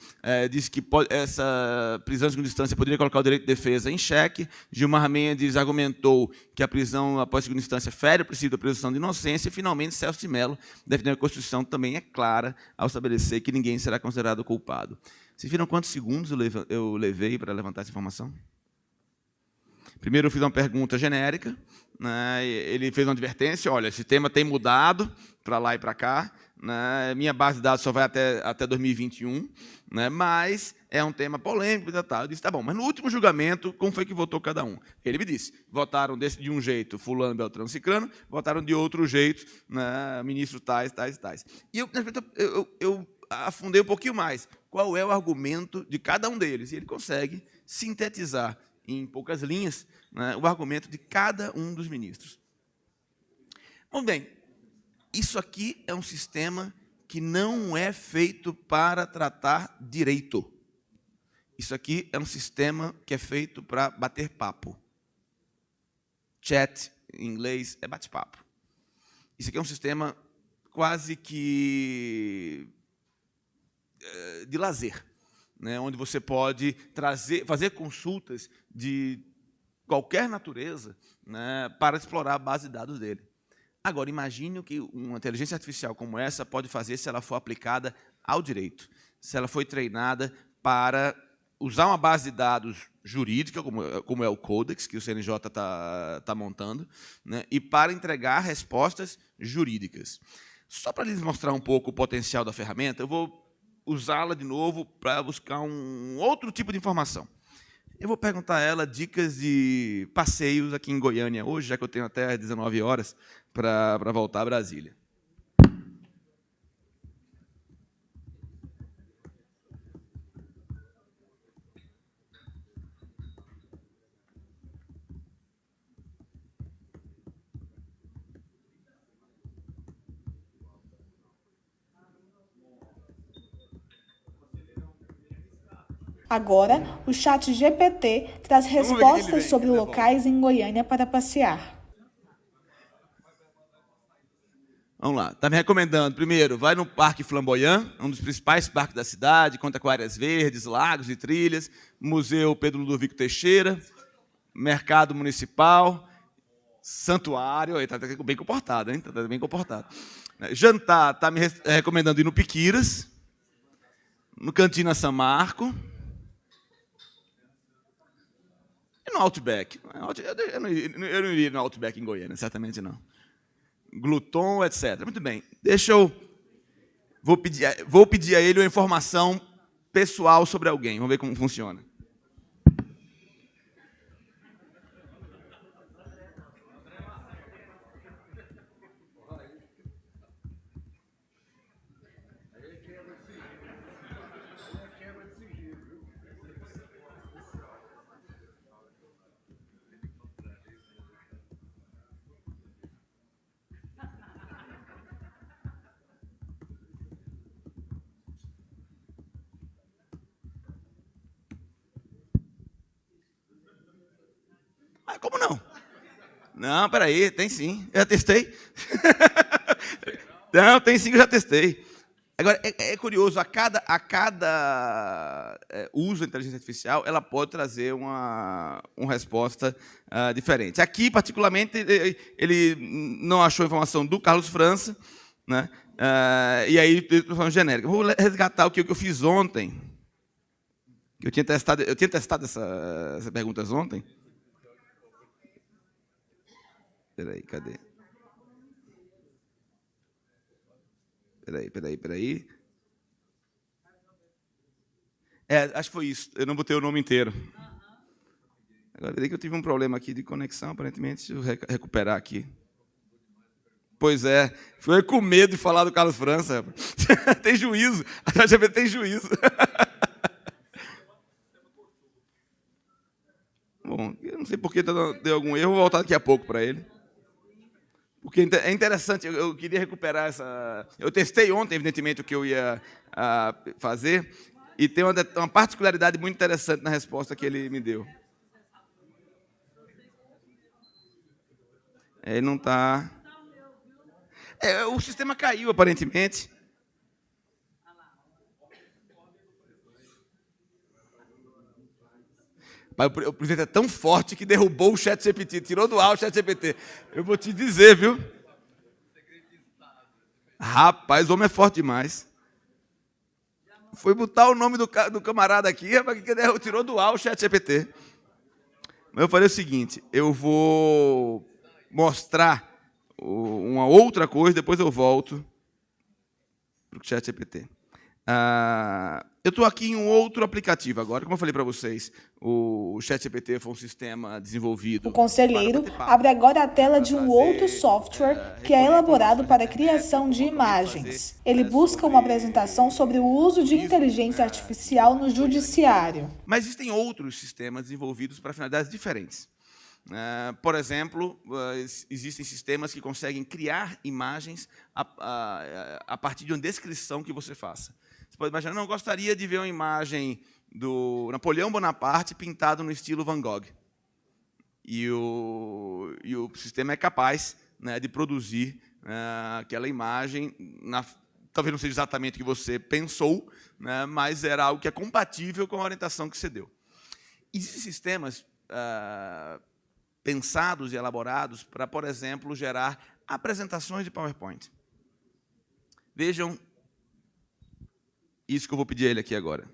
disse que essa prisão em segunda instância poderia colocar o direito de defesa em xeque. Gilmar Mendes argumentou que a prisão após segunda instância fere o princípio da presunção de inocência. E, finalmente, Celso de Mello defendeu que a Constituição também é clara ao estabelecer que ninguém será considerado culpado. Vocês viram quantos segundos eu levei para levantar essa informação? Primeiro, eu fiz uma pergunta genérica, né? Ele fez uma advertência, olha, esse tema tem mudado para lá e para cá, né? Minha base de dados só vai até 2021, né? Mas é um tema polêmico e tal. Eu disse, tá bom, mas no último julgamento, como foi que votou cada um? Ele me disse, votaram de um jeito fulano, beltrano, cicrano, votaram de outro jeito, né? Ministro tais. E eu afundei um pouquinho mais. Qual é o argumento de cada um deles? E ele consegue sintetizar em poucas linhas, né, o argumento de cada um dos ministros. Bom, bem, isso aqui é um sistema que não é feito para tratar direito. Isso aqui é um sistema que é feito para bater papo. Chat, em inglês, é bate-papo. Isso aqui é um sistema quase que de lazer, né, onde você pode fazer consultas de qualquer natureza, né, para explorar a base de dados dele. Agora, imagine o que uma inteligência artificial como essa pode fazer se ela for aplicada ao direito, se ela foi treinada para usar uma base de dados jurídica, como é o Codex, que o CNJ está montando, né, e para entregar respostas jurídicas. Só para lhes mostrar um pouco o potencial da ferramenta, eu vou usá-la de novo para buscar um outro tipo de informação. Eu vou perguntar a ela dicas de passeios aqui em Goiânia hoje, já que eu tenho até às 19 horas para voltar a Brasília. Agora, o ChatGPT traz respostas sobre locais em Goiânia para passear. Vamos lá. Está me recomendando, primeiro, vai no Parque Flamboyant, um dos principais parques da cidade, conta com áreas verdes, lagos e trilhas, Museu Pedro Ludovico Teixeira, Mercado Municipal, Santuário, está bem comportado, hein? Está bem comportado. Jantar, está me recomendando ir no Piquiras, no Cantina São Marco e no Outback. Eu não iria no Outback em Goiânia, certamente não. Gluton, etc. Muito bem. Vou pedir a ele uma informação pessoal sobre alguém. Vamos ver como funciona. Ah, como não? Não, peraí, tem sim. Eu já testei. Não, tem sim, eu já testei. Agora, é curioso, a cada uso da inteligência artificial, ela pode trazer uma resposta diferente. Aqui, particularmente, ele não achou informação do Carlos França, né? E aí, estou falando genérica. Vou resgatar o que eu fiz ontem. Eu tinha testado essas perguntas ontem. Peraí, cadê? Peraí. Acho que foi isso. Eu não botei o nome inteiro. Agora, peraí que eu tive um problema aqui de conexão, aparentemente. Deixa eu recuperar aqui. Pois é. Foi com medo de falar do Carlos França. Tem juízo. A ChatGPT tem juízo. Bom, eu não sei por que deu algum erro. Vou voltar daqui a pouco para ele. Porque é interessante, eu queria recuperar essa... Eu testei ontem, evidentemente, o que eu ia fazer, e tem uma particularidade muito interessante na resposta que ele me deu. Ele não está... o sistema caiu, aparentemente. O presidente é tão forte que derrubou o ChatGPT, tirou do ar o ChatGPT. Eu vou te dizer, viu? Rapaz, o homem é forte demais. Foi botar o nome do camarada aqui, rapaz, que tirou do ar o ChatGPT. Mas eu falei o seguinte, eu vou mostrar uma outra coisa, depois eu volto para o ChatGPT. Eu estou aqui em um outro aplicativo agora. Como eu falei para vocês, o ChatGPT foi um sistema desenvolvido... O conselheiro abre agora a tela de um outro software que é elaborado para a criação de imagens. Ele busca uma apresentação sobre o uso de inteligência artificial no judiciário. Mas existem outros sistemas desenvolvidos para finalidades diferentes. Por exemplo, existem sistemas que conseguem criar imagens a partir de uma descrição que você faça. Você pode imaginar, não, eu gostaria de ver uma imagem do Napoleão Bonaparte pintado no estilo Van Gogh. E o sistema é capaz, né, de produzir aquela imagem, talvez não seja exatamente o que você pensou, né, mas era algo que é compatível com a orientação que você deu. Existem sistemas pensados e elaborados para, por exemplo, gerar apresentações de PowerPoint. Vejam isso que eu vou pedir a ele aqui agora.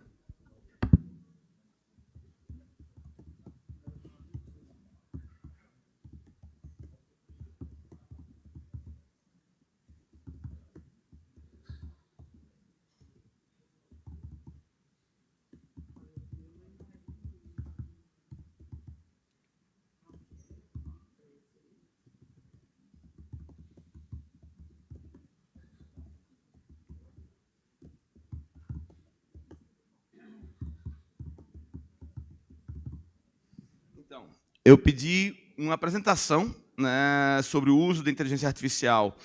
Eu pedi uma apresentação, né, sobre o uso da inteligência artificial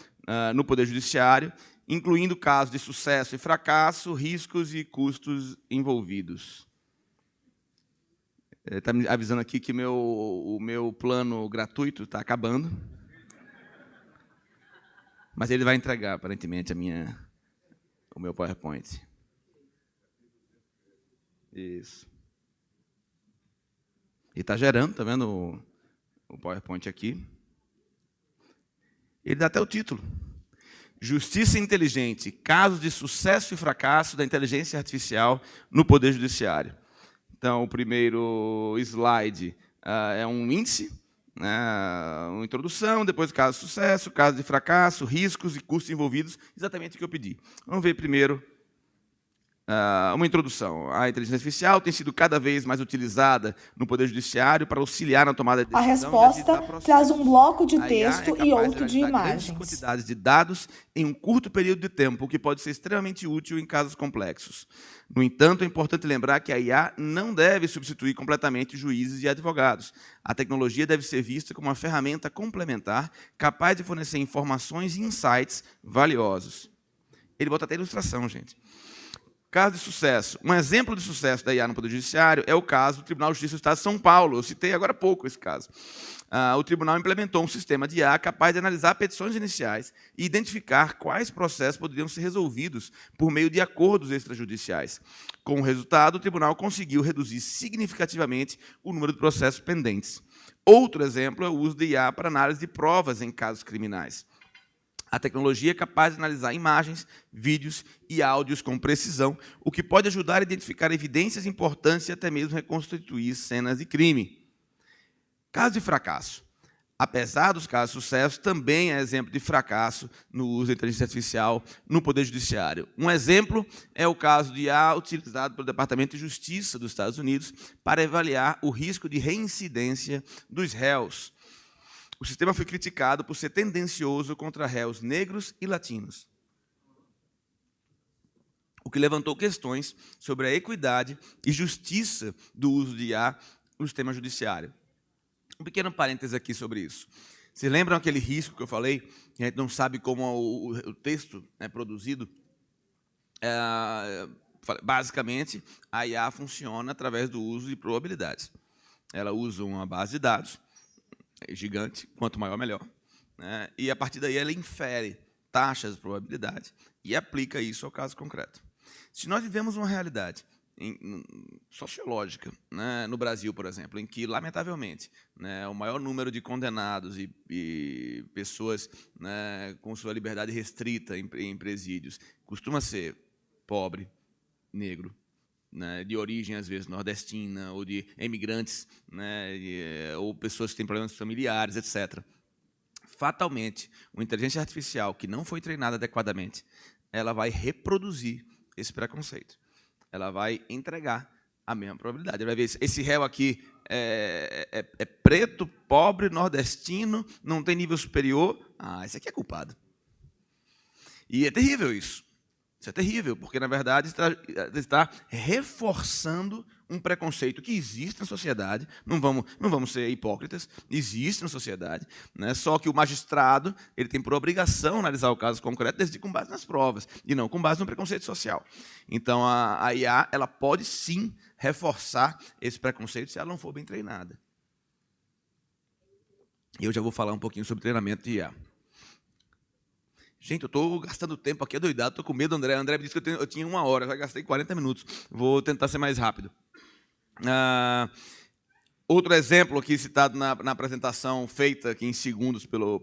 no Poder Judiciário, incluindo casos de sucesso e fracasso, riscos e custos envolvidos. está me avisando aqui que o meu plano gratuito está acabando. Mas ele vai entregar, aparentemente, o meu PowerPoint. Isso. E está gerando, está vendo o PowerPoint aqui? Ele dá até o título. Justiça inteligente, casos de sucesso e fracasso da inteligência artificial no Poder Judiciário. Então, o primeiro slide é um índice, né, uma introdução, depois caso de sucesso, caso de fracasso, riscos e custos envolvidos, exatamente o que eu pedi. Vamos ver primeiro uma introdução. A inteligência artificial tem sido cada vez mais utilizada no Poder Judiciário para auxiliar na tomada de A decisão. resposta traz um bloco de texto e outro de grandes imagens. quantidades de dados em um curto período de tempo, o que pode ser extremamente útil em casos complexos. No entanto, é importante lembrar que a IA não deve substituir completamente juízes e advogados. A tecnologia deve ser vista como uma ferramenta complementar capaz de fornecer informações e insights valiosos. Ele bota até ilustração, gente. Caso de sucesso. Um exemplo de sucesso da IA no Poder Judiciário é o caso do Tribunal de Justiça do Estado de São Paulo. Eu citei agora há pouco esse caso. O tribunal implementou um sistema de IA capaz de analisar petições iniciais e identificar quais processos poderiam ser resolvidos por meio de acordos extrajudiciais. Com o resultado, o tribunal conseguiu reduzir significativamente o número de processos pendentes. Outro exemplo é o uso de IA para análise de provas em casos criminais. A tecnologia é capaz de analisar imagens, vídeos e áudios com precisão, o que pode ajudar a identificar evidências importantes e até mesmo reconstituir cenas de crime. Caso de fracasso. Apesar dos casos de sucesso, também é exemplo de fracasso no uso da inteligência artificial no Poder Judiciário. Um exemplo é o caso de IA utilizado pelo Departamento de Justiça dos Estados Unidos para avaliar o risco de reincidência dos réus. O sistema foi criticado por ser tendencioso contra réus negros e latinos, o que levantou questões sobre a equidade e justiça do uso de IA no sistema judiciário. Um pequeno parêntese aqui sobre isso. Vocês lembram aquele risco que eu falei? Que a gente não sabe como o texto é produzido? Basicamente, a IA funciona através do uso de probabilidades. Ela usa uma base de dados, gigante, quanto maior, melhor. Né? E, a partir daí, ela infere taxas de probabilidade e aplica isso ao caso concreto. Se nós vivemos uma realidade sociológica, né, no Brasil, por exemplo, em que, lamentavelmente, né, o maior número de condenados e pessoas, né, com sua liberdade restrita em presídios costuma ser pobre, negro, né, de origem, às vezes, nordestina, ou de emigrantes, né, ou pessoas que têm problemas familiares, etc. Fatalmente, uma inteligência artificial que não foi treinada adequadamente, ela vai reproduzir esse preconceito. Ela vai entregar a mesma probabilidade. Ela vai ver, esse réu aqui é preto, pobre, nordestino, não tem nível superior. Esse aqui é culpado. E é terrível isso. Isso é terrível, porque, na verdade, está reforçando um preconceito que existe na sociedade. Não vamos ser hipócritas, existe na sociedade. Né? Só que o magistrado ele tem por obrigação analisar o caso concreto, decidir com base nas provas, e não com base no preconceito social. Então, a IA ela pode, sim, reforçar esse preconceito se ela não for bem treinada. E eu já vou falar um pouquinho sobre treinamento de IA. Gente, eu estou gastando tempo aqui, é doidado, estou com medo, André. André me disse que eu tinha 1 hora, já gastei 40 minutos. Vou tentar ser mais rápido. Outro exemplo aqui citado na apresentação, feita aqui em segundos pelo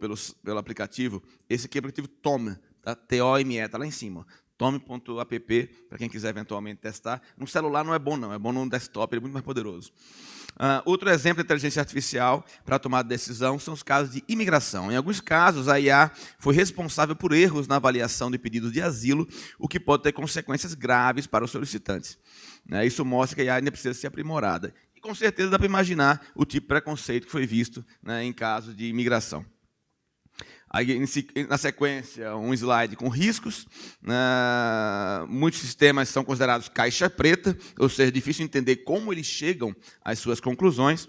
aplicativo, esse aqui é o aplicativo Tome, tá? T-O-M-E, está lá em cima. Tome.app, para quem quiser eventualmente testar. No celular não é bom, não. É bom no desktop, ele é muito mais poderoso. Outro exemplo de inteligência artificial para a tomada de decisão são os casos de imigração. Em alguns casos, a IA foi responsável por erros na avaliação de pedidos de asilo, o que pode ter consequências graves para os solicitantes. Isso mostra que a IA ainda precisa ser aprimorada. E, com certeza, dá para imaginar o tipo de preconceito que foi visto, né, em casos de imigração. Aí, na sequência, um slide com riscos. Muitos sistemas são considerados caixa preta, ou seja, difícil entender como eles chegam às suas conclusões.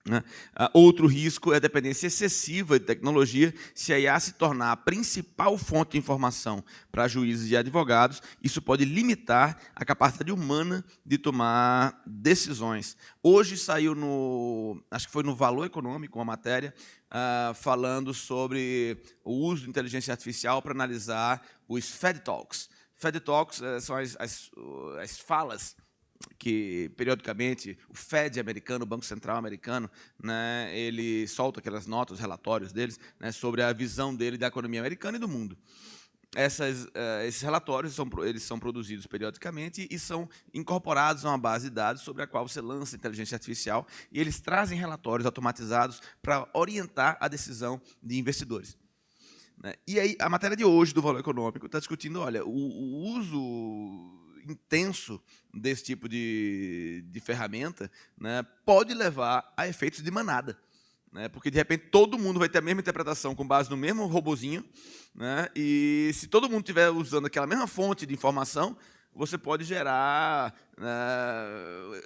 né? Outro risco é a dependência excessiva de tecnologia. Se a IA se tornar a principal fonte de informação para juízes e advogados, isso pode limitar a capacidade humana de tomar decisões. Hoje saiu acho que foi no Valor Econômico, uma matéria falando sobre o uso de inteligência artificial para analisar os Fed Talks. Fed Talks são as falas que, periodicamente, o Fed americano, o Banco Central americano, né, ele solta aquelas notas, os relatórios deles, né, sobre a visão dele da economia americana e do mundo. Esses relatórios eles são produzidos periodicamente e são incorporados a uma base de dados sobre a qual você lança inteligência artificial, e eles trazem relatórios automatizados para orientar a decisão de investidores. E aí, a matéria de hoje do Valor Econômico está discutindo, olha, o uso intenso desse tipo de ferramenta, né, pode levar a efeitos de manada, né, porque, de repente, todo mundo vai ter a mesma interpretação com base no mesmo robozinho, né, e se todo mundo estiver usando aquela mesma fonte de informação, você pode gerar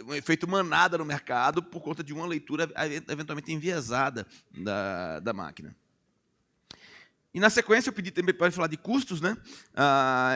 um efeito manada no mercado por conta de uma leitura eventualmente enviesada da máquina. E, na sequência, eu pedi também para falar de custos, né?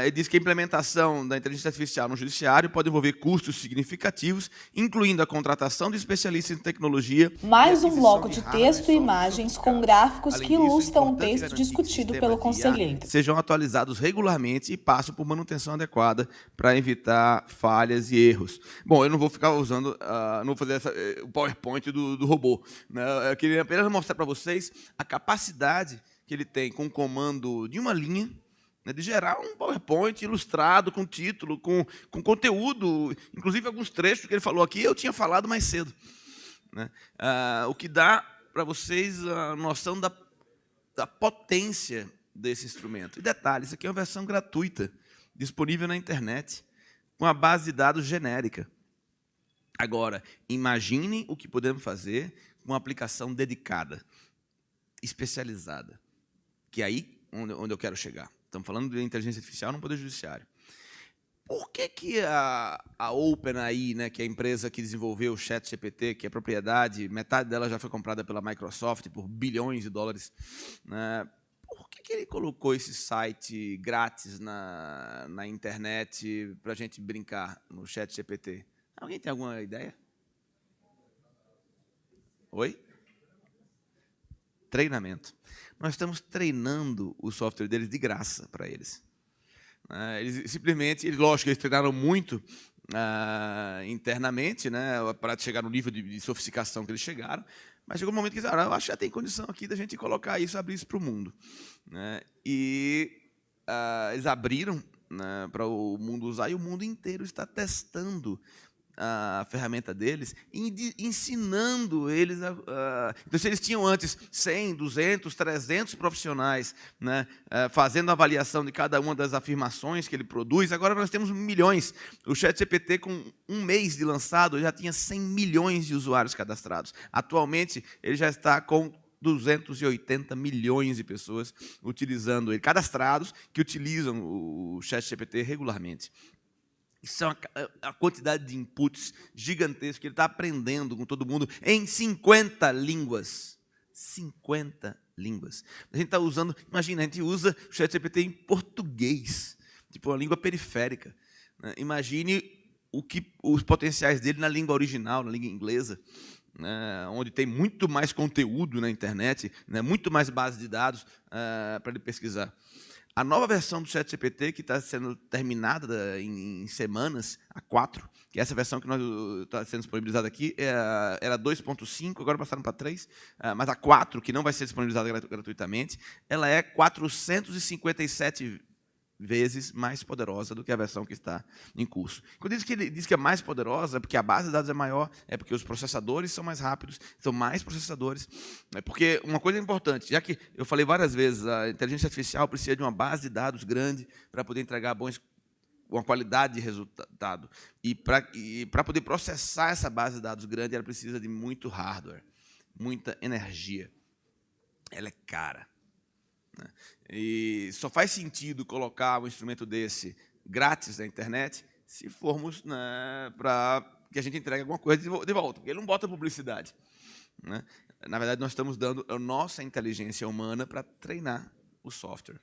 Ele diz que a implementação da inteligência artificial no judiciário pode envolver custos significativos, incluindo a contratação de especialistas em tecnologia. Mais um bloco de texto e imagens com gráficos que ilustram o texto discutido pelo conselheiro. Sejam atualizados regularmente e passam por manutenção adequada para evitar falhas e erros. Bom, eu não vou ficar usando, não vou fazer o PowerPoint do robô, né? Eu queria apenas mostrar para vocês a capacidade que ele tem com o comando de uma linha, né, de gerar um PowerPoint ilustrado, com título, com conteúdo, inclusive alguns trechos que ele falou aqui, eu tinha falado mais cedo, né? O que dá para vocês a noção da potência desse instrumento. E detalhe, isso aqui é uma versão gratuita, disponível na internet, com a base de dados genérica. Agora, imaginem o que podemos fazer com uma aplicação dedicada, especializada, que é aí onde eu quero chegar. Estamos falando de inteligência artificial no Poder Judiciário. Por que a OpenAI, né, que é a empresa que desenvolveu o ChatGPT, que é propriedade, metade dela já foi comprada pela Microsoft por bilhões de dólares, né, por que ele colocou esse site grátis na internet para a gente brincar no ChatGPT? Alguém tem alguma ideia? Oi? Treinamento. Nós estamos treinando o software deles de graça para eles. Eles simplesmente, lógico, eles treinaram muito internamente, né, para chegar no nível de sofisticação que eles chegaram, mas chegou um momento que eles disseram, eu acho que já tem condição aqui da gente colocar isso, abrir isso para o mundo, né? E eles abriram, né, para o mundo usar, e o mundo inteiro está testando a ferramenta deles, ensinando eles Então, se eles tinham antes 100, 200, 300 profissionais, né, fazendo a avaliação de cada uma das afirmações que ele produz, agora nós temos milhões. O ChatGPT, com um mês de lançado, já tinha 100 milhões de usuários cadastrados. Atualmente, ele já está com 280 milhões de pessoas utilizando ele, cadastrados, que utilizam o ChatGPT regularmente. Isso é a quantidade de inputs gigantesca que ele está aprendendo com todo mundo em 50 línguas. 50 línguas. A gente está usando, imagina, a gente usa o ChatGPT em português, tipo uma língua periférica, né? Imagine os potenciais dele na língua original, na língua inglesa, né, onde tem muito mais conteúdo na internet, né, muito mais base de dados para ele pesquisar. A nova versão do ChatGPT, que está sendo terminada em semanas, a 4, que é essa versão que está sendo disponibilizada aqui, era 2.5, agora passaram para 3, mas a 4, que não vai ser disponibilizada gratuitamente, ela é 457 vezes mais poderosa do que a versão que está em curso. Quando ele diz que é mais poderosa, é porque a base de dados é maior, é porque os processadores são mais rápidos, são mais processadores. É porque uma coisa importante, já que eu falei várias vezes, a inteligência artificial precisa de uma base de dados grande para poder entregar uma qualidade de resultado. E para poder processar essa base de dados grande, ela precisa de muito hardware, muita energia. Ela é cara. E só faz sentido colocar um instrumento desse grátis na internet se formos, né, para que a gente entregue alguma coisa de volta, porque ele não bota publicidade, né? Na verdade, nós estamos dando a nossa inteligência humana para treinar o software.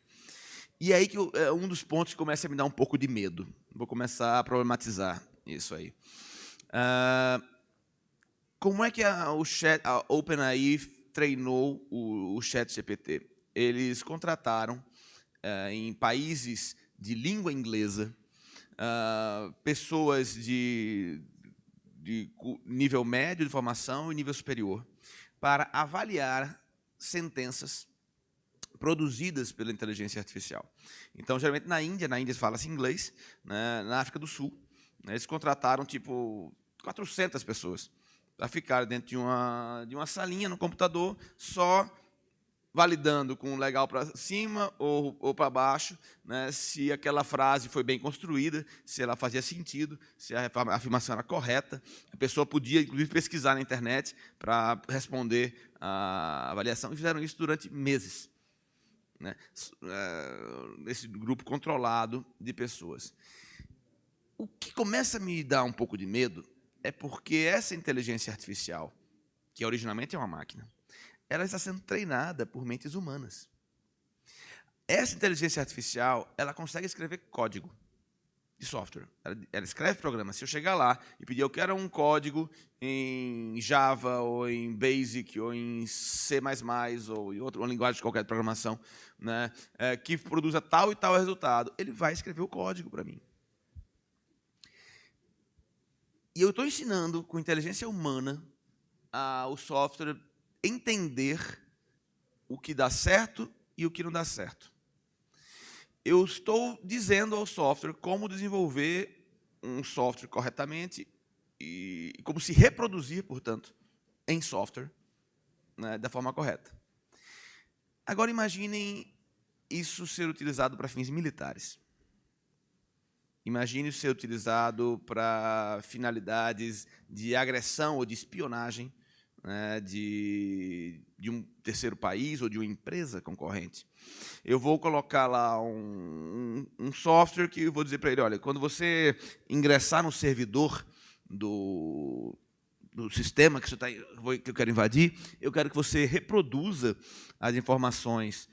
E aí que é um dos pontos que começa a me dar um pouco de medo. Vou começar a problematizar isso aí. Como é que a OpenAI treinou o ChatGPT? Eles contrataram, em países de língua inglesa, pessoas de nível médio de formação e nível superior, para avaliar sentenças produzidas pela inteligência artificial. Então, geralmente, na Índia fala-se inglês, né? Na África do Sul, né, eles contrataram, tipo, 400 pessoas para ficar dentro de uma salinha no computador, só validando com legal para cima ou para baixo, né, se aquela frase foi bem construída, se ela fazia sentido, se a afirmação era correta. A pessoa podia, inclusive, pesquisar na internet para responder a avaliação, e fizeram isso durante meses, né, nesse grupo controlado de pessoas. O que começa a me dar um pouco de medo é porque essa inteligência artificial, que originalmente é uma máquina, ela está sendo treinada por mentes humanas. Essa inteligência artificial, ela consegue escrever código de software. Ela escreve programa. Se eu chegar lá e pedir, eu quero um código em Java, ou em Basic, ou em C++, ou em uma linguagem qualquer de programação, né, que produza tal e tal resultado, ele vai escrever o código para mim. E eu estou ensinando, com inteligência humana, o software entender o que dá certo e o que não dá certo. Eu estou dizendo ao software como desenvolver um software corretamente e como se reproduzir, portanto, em software, né, da forma correta. Agora, imaginem isso ser utilizado para fins militares. Imagine ser utilizado para finalidades de agressão ou de espionagem, né, de um terceiro país ou de uma empresa concorrente. Eu vou colocar lá um software que eu vou dizer para ele, olha, quando você ingressar no servidor do sistema que eu quero invadir, eu quero que você reproduza as informações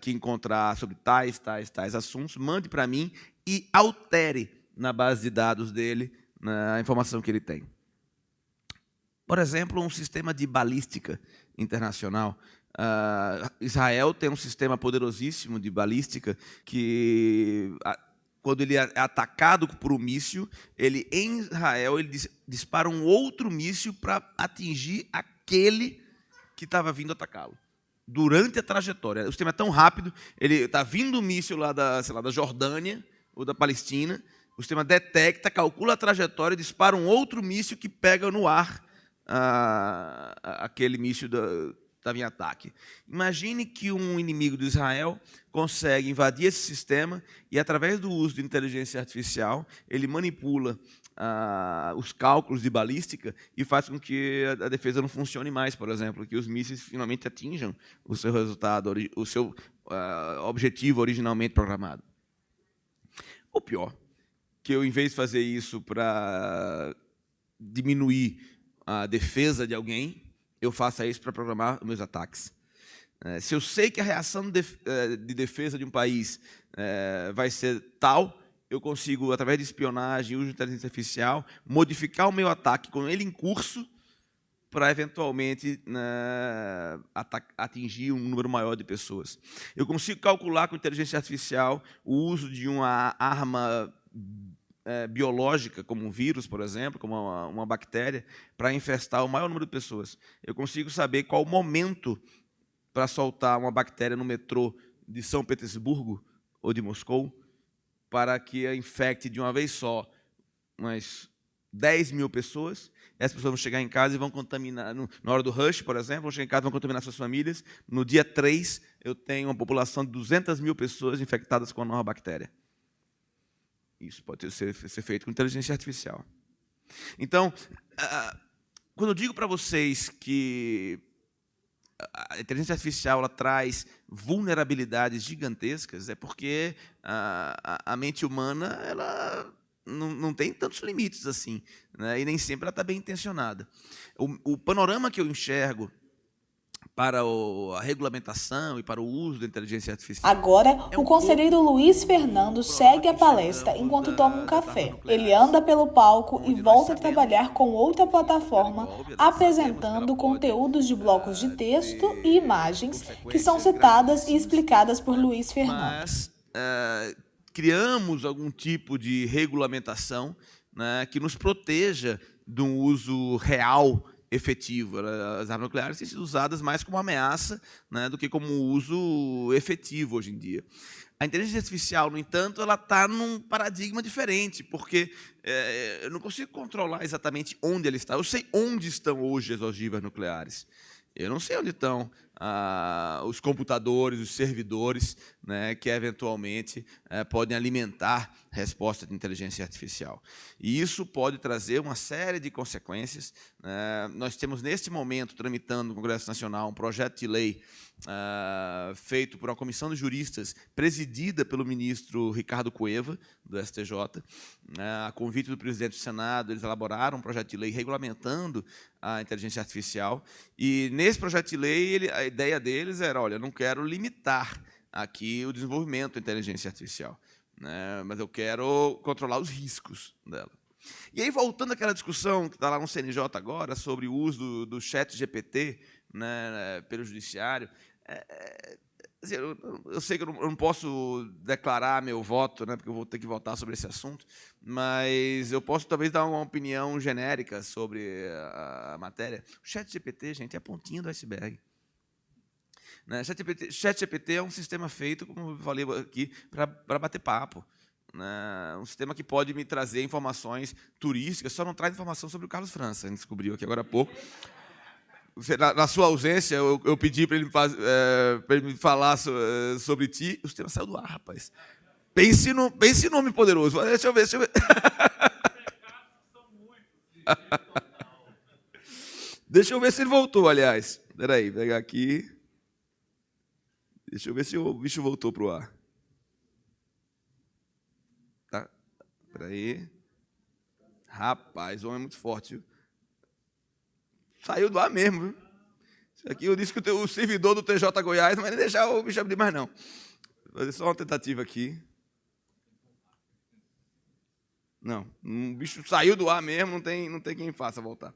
que encontrar sobre tais assuntos, mande para mim e altere na base de dados dele, né, a informação que ele tem. Por exemplo, um sistema de balística internacional. Israel tem um sistema poderosíssimo de balística que, quando ele é atacado por um míssil, em Israel, ele dispara um outro míssil para atingir aquele que estava vindo atacá-lo, durante a trajetória. O sistema é tão rápido, ele está vindo um míssil lá da Jordânia ou da Palestina, o sistema detecta, calcula a trajetória e dispara um outro míssil que pega no ar aquele míssil estava em ataque. Imagine que um inimigo de Israel consegue invadir esse sistema e, através do uso de inteligência artificial, ele manipula os cálculos de balística e faz com que a defesa não funcione mais, por exemplo, que os mísseis finalmente atinjam o seu resultado, o seu objetivo originalmente programado. Ou pior, que eu, em vez de fazer isso para diminuir a defesa de alguém, eu faço isso para programar meus ataques. Se eu sei que a reação de defesa de um país vai ser tal, eu consigo, através de espionagem e uso de inteligência artificial, modificar o meu ataque com ele em curso para, eventualmente, atingir um número maior de pessoas. Eu consigo calcular com inteligência artificial o uso de uma arma biológica, como um vírus, por exemplo, como uma bactéria, para infestar o maior número de pessoas. Eu consigo saber qual o momento para soltar uma bactéria no metrô de São Petersburgo ou de Moscou, para que a infecte de uma vez só umas 10 mil pessoas. Essas pessoas vão chegar em casa e vão contaminar, na hora do rush, por exemplo, vão chegar em casa e vão contaminar suas famílias. No dia 3, eu tenho uma população de 200 mil pessoas infectadas com a nova bactéria. Isso pode ser feito com inteligência artificial. Então, quando eu digo para vocês que a inteligência artificial ela traz vulnerabilidades gigantescas, é porque a mente humana ela não tem tantos limites assim, né? E nem sempre ela está bem intencionada. O panorama que eu enxergo para a regulamentação e para o uso da inteligência artificial. Agora, o conselheiro Luiz Fernando segue a palestra enquanto toma um café. Ele anda pelo palco e volta a trabalhar com outra plataforma, apresentando conteúdos de blocos de texto e imagens que são citadas e explicadas por Luiz Fernando. Mas criamos algum tipo de regulamentação, né, que nos proteja de um uso real, efetivo. As armas nucleares têm sido usadas mais como ameaça, né, do que como uso efetivo hoje em dia. A inteligência artificial, no entanto, ela está num paradigma diferente, porque eu não consigo controlar exatamente onde ela está. Eu sei onde estão hoje as ogivas nucleares. Eu não sei onde estão os computadores, os servidores, né, que eventualmente podem alimentar resposta de inteligência artificial. E isso pode trazer uma série de consequências. Nós temos, neste momento, tramitando no Congresso Nacional um projeto de lei feito por uma comissão de juristas presidida pelo ministro Ricardo Cueva, do STJ. A convite do presidente do Senado, eles elaboraram um projeto de lei regulamentando a inteligência artificial. E, nesse projeto de lei, a ideia deles era, olha, eu não quero limitar aqui o desenvolvimento da inteligência artificial, né, mas eu quero controlar os riscos dela. E aí, voltando àquela discussão que está lá no CNJ agora, sobre o uso do ChatGPT, né, pelo judiciário, eu sei que eu não posso declarar meu voto, né, porque eu vou ter que votar sobre esse assunto, mas eu posso talvez dar uma opinião genérica sobre a matéria. O ChatGPT, gente, é a pontinha do iceberg. ChatGPT é um sistema feito, como eu falei aqui, para bater papo. Um sistema que pode me trazer informações turísticas, só não traz informação sobre o Carlos França, a gente descobriu aqui agora há pouco. Na sua ausência, eu pedi para ele me falar sobre ti, o sistema saiu do ar, rapaz. Pense em nome poderoso. Deixa eu ver. Deixa eu ver se ele voltou, aliás. Espera aí, vou pegar aqui. Deixa eu ver se o bicho voltou para o ar. Tá? Espera aí. Rapaz, o homem é muito forte, viu? Saiu do ar mesmo, viu? Isso aqui eu disse que o servidor do TJ Goiás não vai nem deixar o bicho abrir mais, não. Vou fazer só uma tentativa aqui. Não, o bicho saiu do ar mesmo, não tem quem faça voltar.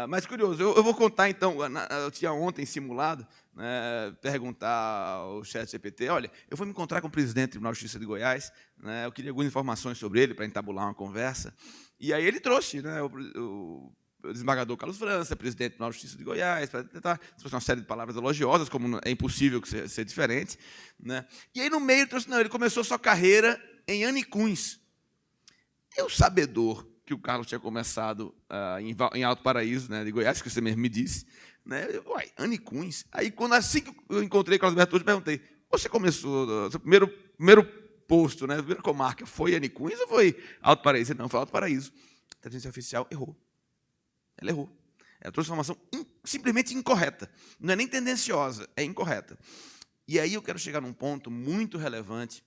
Mas curioso, eu vou contar então, eu tinha ontem simulado, né, perguntar ao ChatGPT, olha, eu vou me encontrar com o presidente do Tribunal de Justiça de Goiás, né, eu queria algumas informações sobre ele para entabular uma conversa, e aí ele trouxe, né, o desembargador Carlos França, presidente do Tribunal de Justiça de Goiás, para tentar trouxe uma série de palavras elogiosas, como é impossível ser diferente, né, e aí no meio ele começou sua carreira em Anicuns. Eu, sabedor que o Carlos tinha começado em Alto Paraíso, né, de Goiás, que você mesmo me disse, né, Anicuns. Aí, assim que eu encontrei com o Carlos Alberto, eu perguntei, você começou, seu primeiro posto, né, a primeira comarca, foi Anicuns ou foi Alto Paraíso? Não, foi Alto Paraíso. A inteligência artificial errou. Ela errou. Ela trouxe informação simplesmente incorreta. Não é nem tendenciosa, é incorreta. E aí eu quero chegar num ponto muito relevante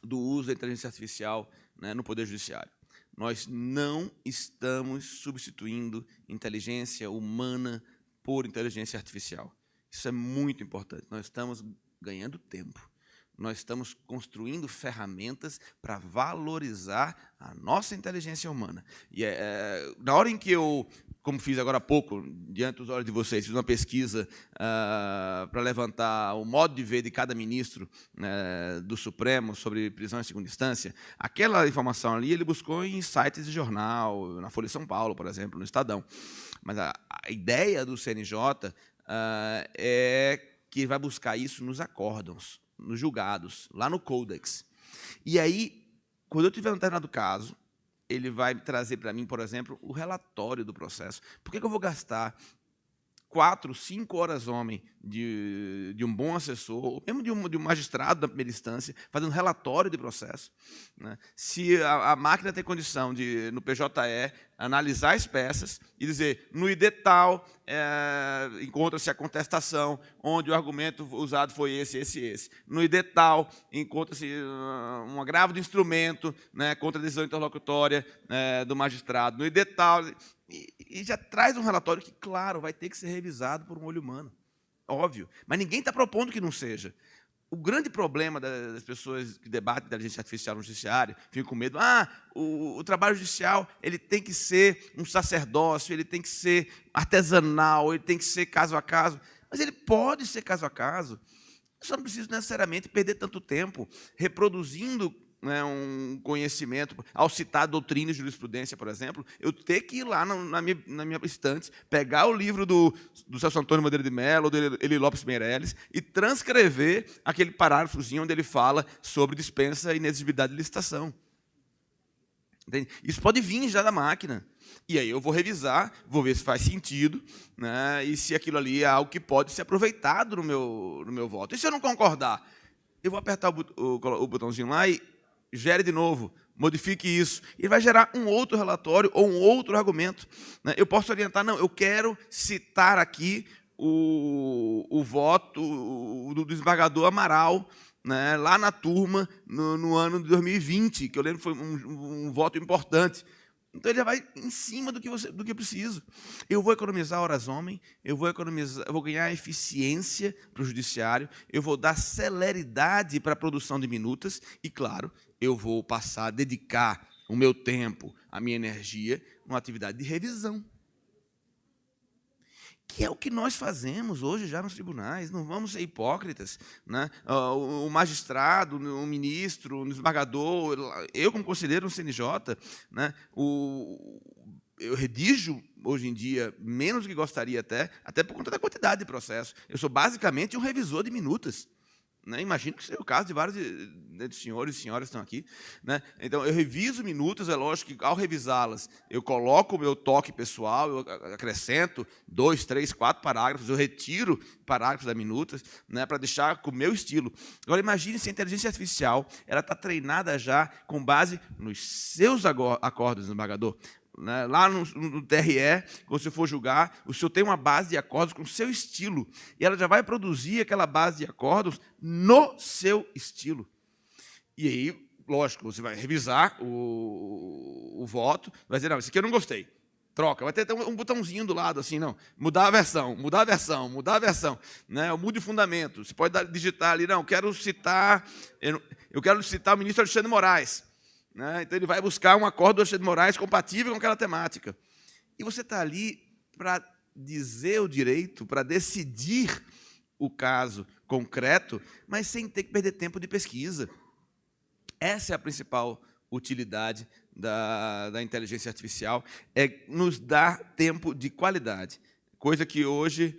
do uso da inteligência artificial, né, no Poder Judiciário. Nós não estamos substituindo inteligência humana por inteligência artificial. Isso é muito importante. Nós estamos ganhando tempo. Nós estamos construindo ferramentas para valorizar a nossa inteligência humana. E na hora em que eu, como fiz agora há pouco, diante dos olhos de vocês, fiz uma pesquisa para levantar o modo de ver de cada ministro do Supremo sobre prisão em segunda instância, aquela informação ali ele buscou em sites de jornal, na Folha de São Paulo, por exemplo, no Estadão. Mas a ideia do CNJ é que vai buscar isso nos acórdãos, nos julgados, lá no Codex. E aí, quando eu tiver um determinado caso, ele vai trazer para mim, por exemplo, o relatório do processo. Por que eu vou gastar 4, 5 horas homem de um bom assessor, ou mesmo de um magistrado da primeira instância, fazendo relatório de processo, né? Se a máquina tem condição de, no PJE, analisar as peças e dizer, no ID tal, encontra-se a contestação, onde o argumento usado foi esse. No ID tal, encontra-se um agravo de instrumento, né, contra a decisão interlocutória do magistrado. No ID tal, e já traz um relatório que, claro, vai ter que ser revisado por um olho humano. Óbvio, mas ninguém está propondo que não seja. O grande problema das pessoas que debatem inteligência artificial no judiciário, ficam com medo, o trabalho judicial ele tem que ser um sacerdócio, ele tem que ser artesanal, ele tem que ser caso a caso. Mas ele pode ser caso a caso. Eu só não preciso necessariamente perder tanto tempo reproduzindo, né, um conhecimento. Ao citar doutrina e jurisprudência, por exemplo, eu ter que ir lá na minha estante, pegar o livro do Celso Antônio Madeira de Mello, ou do Eli Lopes Meirelles, e transcrever aquele parágrafozinho onde ele fala sobre dispensa e inexigibilidade de licitação. Entende? Isso pode vir já da máquina. E aí eu vou revisar, vou ver se faz sentido, né, e se aquilo ali é algo que pode ser aproveitado no meu voto. E se eu não concordar? Eu vou apertar o botãozinho lá e gere de novo, modifique isso. E vai gerar um outro relatório ou um outro argumento, né? Eu posso orientar, não, eu quero citar aqui o voto do desembargador Amaral, né, lá na turma, no ano de 2020, que eu lembro que foi um voto importante. Então, ele já vai em cima do que eu preciso. Eu vou economizar horas homem, eu vou ganhar eficiência para o judiciário, eu vou dar celeridade para a produção de minutas e, claro, eu vou passar a dedicar o meu tempo, a minha energia, numa atividade de revisão. Que é o que nós fazemos hoje já nos tribunais, não vamos ser hipócritas, né? O magistrado, o ministro, o desembargador, eu como conselheiro no CNJ, né? Eu redijo, hoje em dia, menos do que gostaria até por conta da quantidade de processo. Eu sou basicamente um revisor de minutas. Né? Imagino que seja o caso de vários senhores e senhoras que estão aqui. Né? Então, eu reviso minutas, é lógico que, ao revisá-las, eu coloco o meu toque pessoal, eu acrescento 2, 3, 4 parágrafos, eu retiro parágrafos das minutas, né, para deixar com o meu estilo. Agora, imagine se a inteligência artificial está treinada já com base nos seus acordos, desembargador. Lá no TRE, quando você for julgar, o senhor tem uma base de acordos com o seu estilo, e ela já vai produzir aquela base de acordos no seu estilo. E aí, lógico, você vai revisar o voto, vai dizer, não, esse aqui eu não gostei, troca. Vai ter um botãozinho do lado, assim, não, mudar a versão. Né? Mude o fundamento. Você pode digitar ali, não, eu quero citar o ministro Alexandre de Moraes. Né? Então, ele vai buscar um acordo do Alexandre de Moraes compatível com aquela temática. E você está ali para dizer o direito, para decidir o caso concreto, mas sem ter que perder tempo de pesquisa. Essa é a principal utilidade da inteligência artificial, é nos dar tempo de qualidade. Coisa que hoje...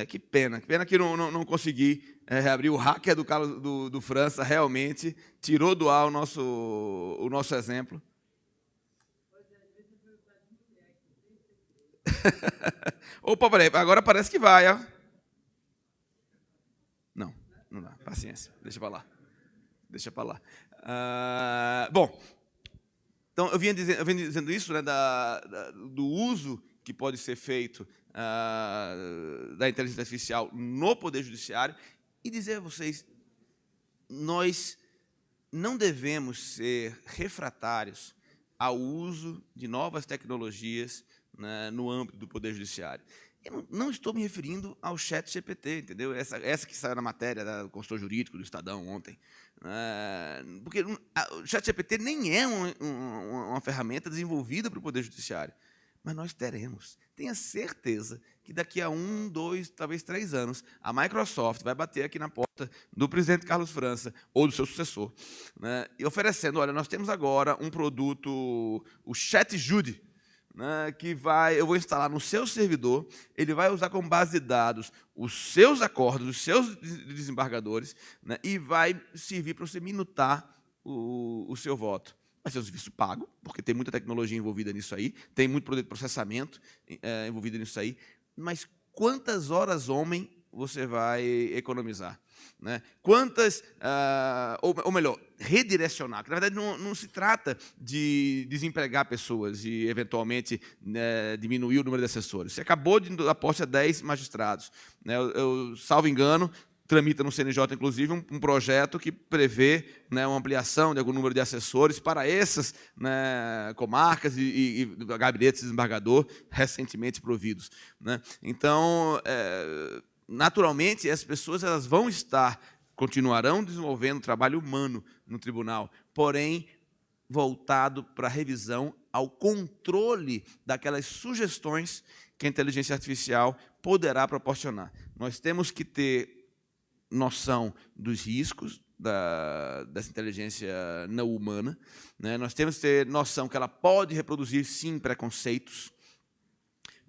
que pena que não consegui reabrir. O hacker do França realmente tirou do ar o nosso exemplo. Opa, peraí, agora parece que vai, ó. Não dá, paciência, deixa para lá. Bom, então eu vinha dizendo isso, né, do uso que pode ser feito da inteligência artificial no Poder Judiciário, e dizer a vocês, nós não devemos ser refratários ao uso de novas tecnologias, né, no âmbito do Poder Judiciário. Eu não estou me referindo ao ChatGPT, entendeu? Essa que saiu na matéria do consultor jurídico do Estadão ontem. Porque o ChatGPT nem é uma ferramenta desenvolvida para o Poder Judiciário. Mas nós teremos. Tenha certeza que daqui a 1, 2, talvez 3 anos, a Microsoft vai bater aqui na porta do presidente Carlos França ou do seu sucessor, né, e oferecendo, olha, nós temos agora um produto, o ChatJudy, né, que eu vou instalar no seu servidor, ele vai usar como base de dados os seus acordos, os seus desembargadores, né, e vai servir para você minutar o seu voto. Vai ser um serviço pago, porque tem muita tecnologia envolvida nisso aí, tem muito poder de processamento envolvido nisso aí, mas quantas horas homem você vai economizar? Né? Quantas, ou melhor, redirecionar, porque, na verdade, não se trata de desempregar pessoas e, eventualmente, né, diminuir o número de assessores. Você acabou de dar posse a 10 magistrados. Né? Eu, salvo engano, tramita no CNJ, inclusive, um projeto que prevê, né, uma ampliação de algum número de assessores para essas, né, comarcas e gabinetes de desembargador recentemente providos. Né? Então, naturalmente, as pessoas elas continuarão desenvolvendo trabalho humano no tribunal, porém, voltado para a revisão, ao controle daquelas sugestões que a inteligência artificial poderá proporcionar. Nós temos que ter noção dos riscos dessa inteligência não humana, né? Nós temos que ter noção que ela pode reproduzir, sim, preconceitos,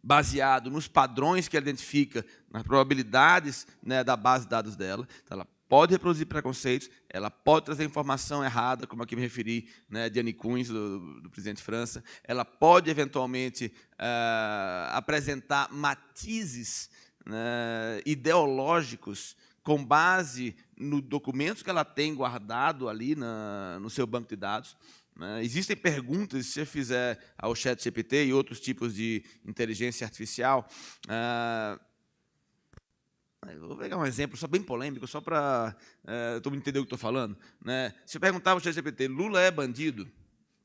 baseado nos padrões que ela identifica, nas probabilidades, né, da base de dados dela. Então, ela pode reproduzir preconceitos, ela pode trazer informação errada, como aqui me referi, né, de Annie Kunz, do presidente França, ela pode, eventualmente, apresentar matizes, né, ideológicos com base no documento que ela tem guardado ali no seu banco de dados. Existem perguntas, se você fizer ao ChatGPT e outros tipos de inteligência artificial. Vou pegar um exemplo só bem polêmico, só para todo mundo entender o que estou falando. Né? Se eu perguntar ao ChatGPT, Lula é bandido?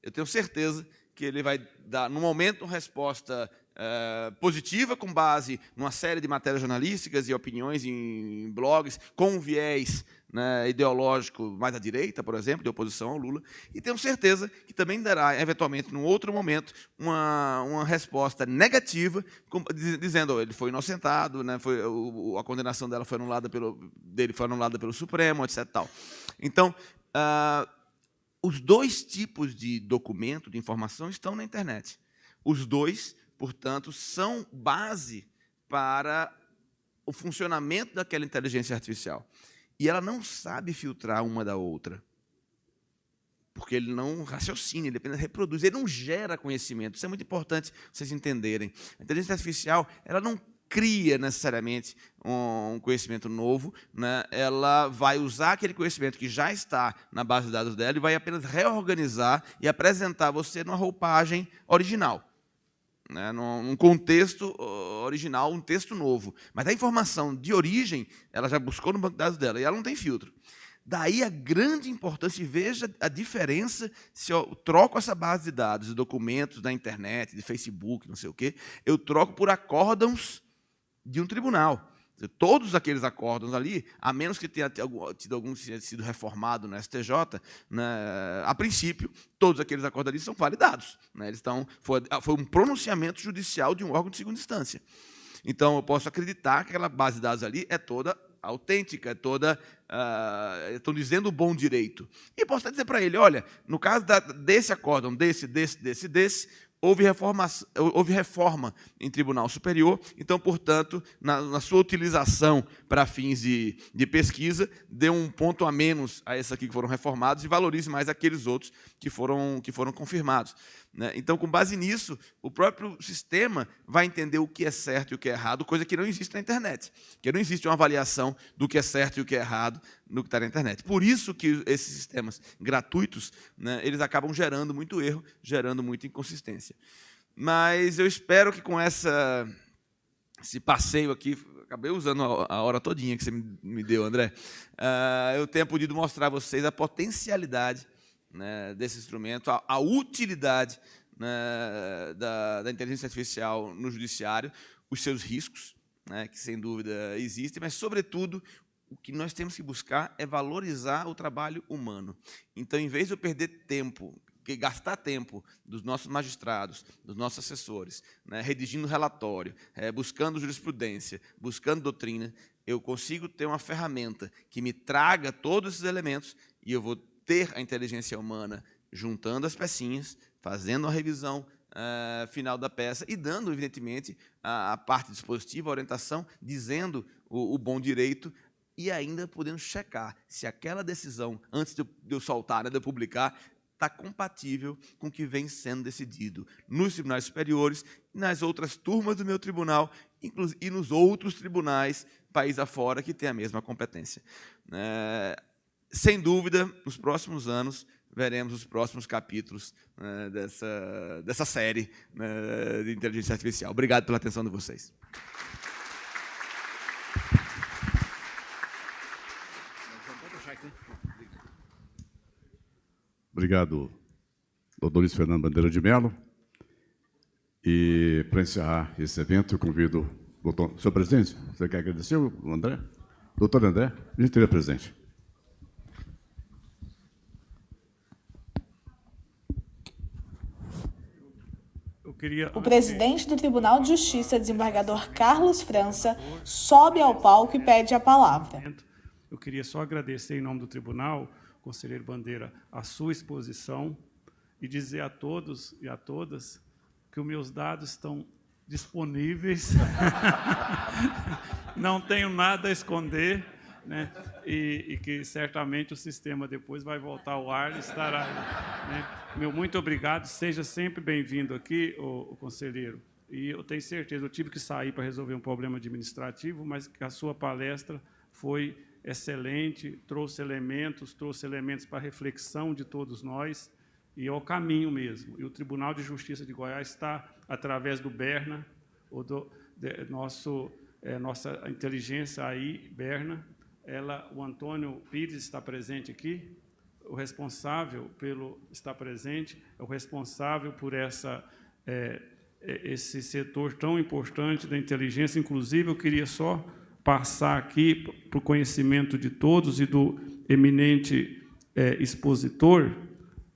Eu tenho certeza que ele vai dar, no momento, uma resposta positiva, com base numa série de matérias jornalísticas e opiniões em blogs, com um viés, né, ideológico mais à direita, por exemplo, de oposição ao Lula, e tenho certeza que também dará, eventualmente, num outro momento, uma resposta negativa, dizendo que ele foi inocentado, né, a condenação dele foi anulada pelo Supremo, etc. Tal. Então, os dois tipos de documento, de informação, estão na internet. Os dois, portanto, são base para o funcionamento daquela inteligência artificial. E ela não sabe filtrar uma da outra, porque ele não raciocina, ele apenas reproduz, ele não gera conhecimento. Isso é muito importante vocês entenderem. A inteligência artificial ela não cria necessariamente um conhecimento novo, né? Ela vai usar aquele conhecimento que já está na base de dados dela e vai apenas reorganizar e apresentar a você numa roupagem original. Né, num contexto original, um texto novo. Mas a informação de origem, ela já buscou no banco de dados dela, e ela não tem filtro. Daí a grande importância, e veja a diferença se eu troco essa base de dados, de documentos da internet, de Facebook, não sei o quê, eu troco por acórdãos de um tribunal. Todos aqueles acórdãos ali, a menos que tenha tido algum sido reformado no STJ, né, a princípio, todos aqueles acórdãos ali são validados. Né, foi um pronunciamento judicial de um órgão de segunda instância. Então, eu posso acreditar que aquela base de dados ali é toda autêntica, é toda, estou dizendo o bom direito. E posso até dizer para ele, olha, no caso desse acórdão, desse, houve reforma em tribunal superior, então, portanto, na sua utilização para fins de pesquisa, dê um ponto a menos a esses aqui que foram reformados e valorize mais aqueles outros que foram confirmados. Né? Então, com base nisso, o próprio sistema vai entender o que é certo e o que é errado, coisa que não existe na internet, que não existe uma avaliação do que é certo e o que é errado no que está na internet. Por isso que esses sistemas gratuitos, né, eles acabam gerando muito erro, gerando muita inconsistência. Mas eu espero que com esse passeio aqui, acabei usando a hora todinha que você me deu, André, eu tenha podido mostrar a vocês a potencialidade, né, desse instrumento, a utilidade, né, da inteligência artificial no judiciário, os seus riscos, né, que sem dúvida existem, mas, sobretudo, o que nós temos que buscar é valorizar o trabalho humano. Então, em vez de eu perder tempo, gastar tempo dos nossos magistrados, dos nossos assessores, né, redigindo relatório, buscando jurisprudência, buscando doutrina, eu consigo ter uma ferramenta que me traga todos esses elementos e eu vou ter a inteligência humana juntando as pecinhas, fazendo a revisão final da peça e dando, evidentemente, a parte dispositiva, a orientação, dizendo o bom direito e ainda podendo checar se aquela decisão, antes de eu soltar, né, de eu publicar, está compatível com o que vem sendo decidido nos tribunais superiores e nas outras turmas do meu tribunal e nos outros tribunais, país afora, que têm a mesma competência. Sem dúvida, nos próximos anos, veremos os próximos capítulos dessa série de inteligência artificial. Obrigado pela atenção de vocês. Obrigado, doutor Luiz Fernando Bandeira de Mello. E, para encerrar esse evento, eu convido o doutor... Senhor presidente, você quer agradecer o André? Doutor André, gentilmente presente. O presidente do Tribunal de Justiça, desembargador Carlos França, sobe ao palco e pede a palavra. Eu queria só agradecer, em nome do tribunal, conselheiro Bandeira, a sua exposição e dizer a todos e a todas que os meus dados estão disponíveis, não tenho nada a esconder, né? E que certamente o sistema depois vai voltar ao ar e estará aí, né? Meu muito obrigado, seja sempre bem-vindo aqui, o conselheiro. E eu tenho certeza, eu tive que sair para resolver um problema administrativo, mas que a sua palestra foi excelente, trouxe elementos para reflexão de todos nós, e é o caminho mesmo. E o Tribunal de Justiça de Goiás está, através do Berna, nossa inteligência aí, Berna, o Antônio Pires está presente aqui, o responsável está presente, é o responsável por esse setor tão importante da inteligência. Inclusive, eu queria só passar aqui para o conhecimento de todos e do eminente expositor.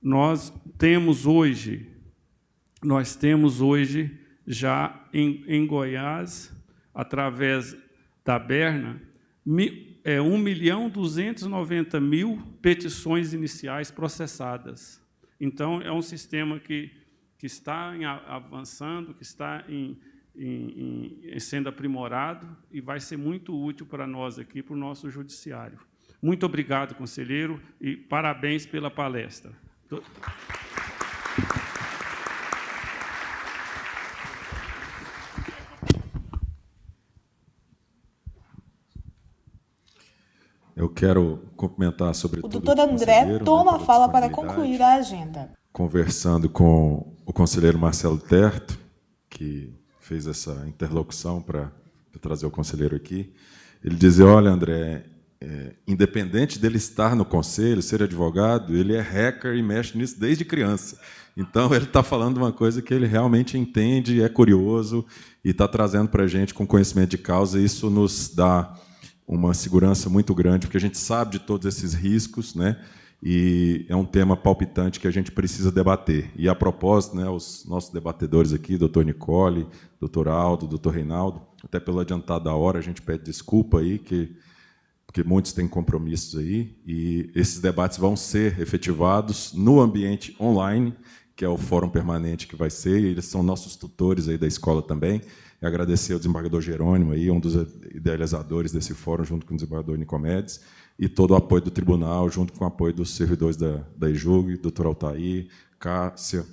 Nós temos hoje já em Goiás, através da Berna, 1.290.000 petições iniciais processadas. Então, é um sistema que está avançando, que está sendo aprimorado e vai ser muito útil para nós aqui, para o nosso judiciário. Muito obrigado, conselheiro, e parabéns pela palestra. Eu quero cumprimentar, sobretudo, o doutor André toma a fala para concluir a agenda. Conversando com o conselheiro Marcelo Terto, que fez essa interlocução para trazer o conselheiro aqui, ele dizia: olha, André, independente dele estar no conselho, ser advogado, ele é hacker e mexe nisso desde criança. Então, ele está falando uma coisa que ele realmente entende, é curioso e está trazendo para a gente com conhecimento de causa. E isso nos dá uma segurança muito grande, porque a gente sabe de todos esses riscos, né? E é um tema palpitante que a gente precisa debater. E, a propósito, né, os nossos debatedores aqui, doutor Nicole, doutor Aldo, doutor Reinaldo, até pelo adiantado da hora, a gente pede desculpa aí, porque muitos têm compromissos aí, e esses debates vão ser efetivados no ambiente online, que é o fórum permanente que vai ser, e eles são nossos tutores aí da escola também. E agradecer ao desembargador Jerônimo, aí, um dos idealizadores desse fórum, junto com o desembargador Nicomedes, e todo o apoio do tribunal, junto com o apoio dos servidores da EJUG, doutor Altair, Cássia,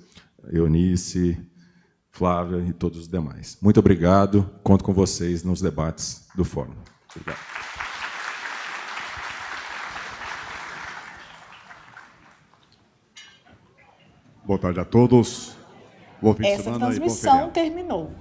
Eunice, Flávia e todos os demais. Muito obrigado, conto com vocês nos debates do fórum. Obrigado. Boa tarde a todos. Bom fim de Essa semana transmissão terminou.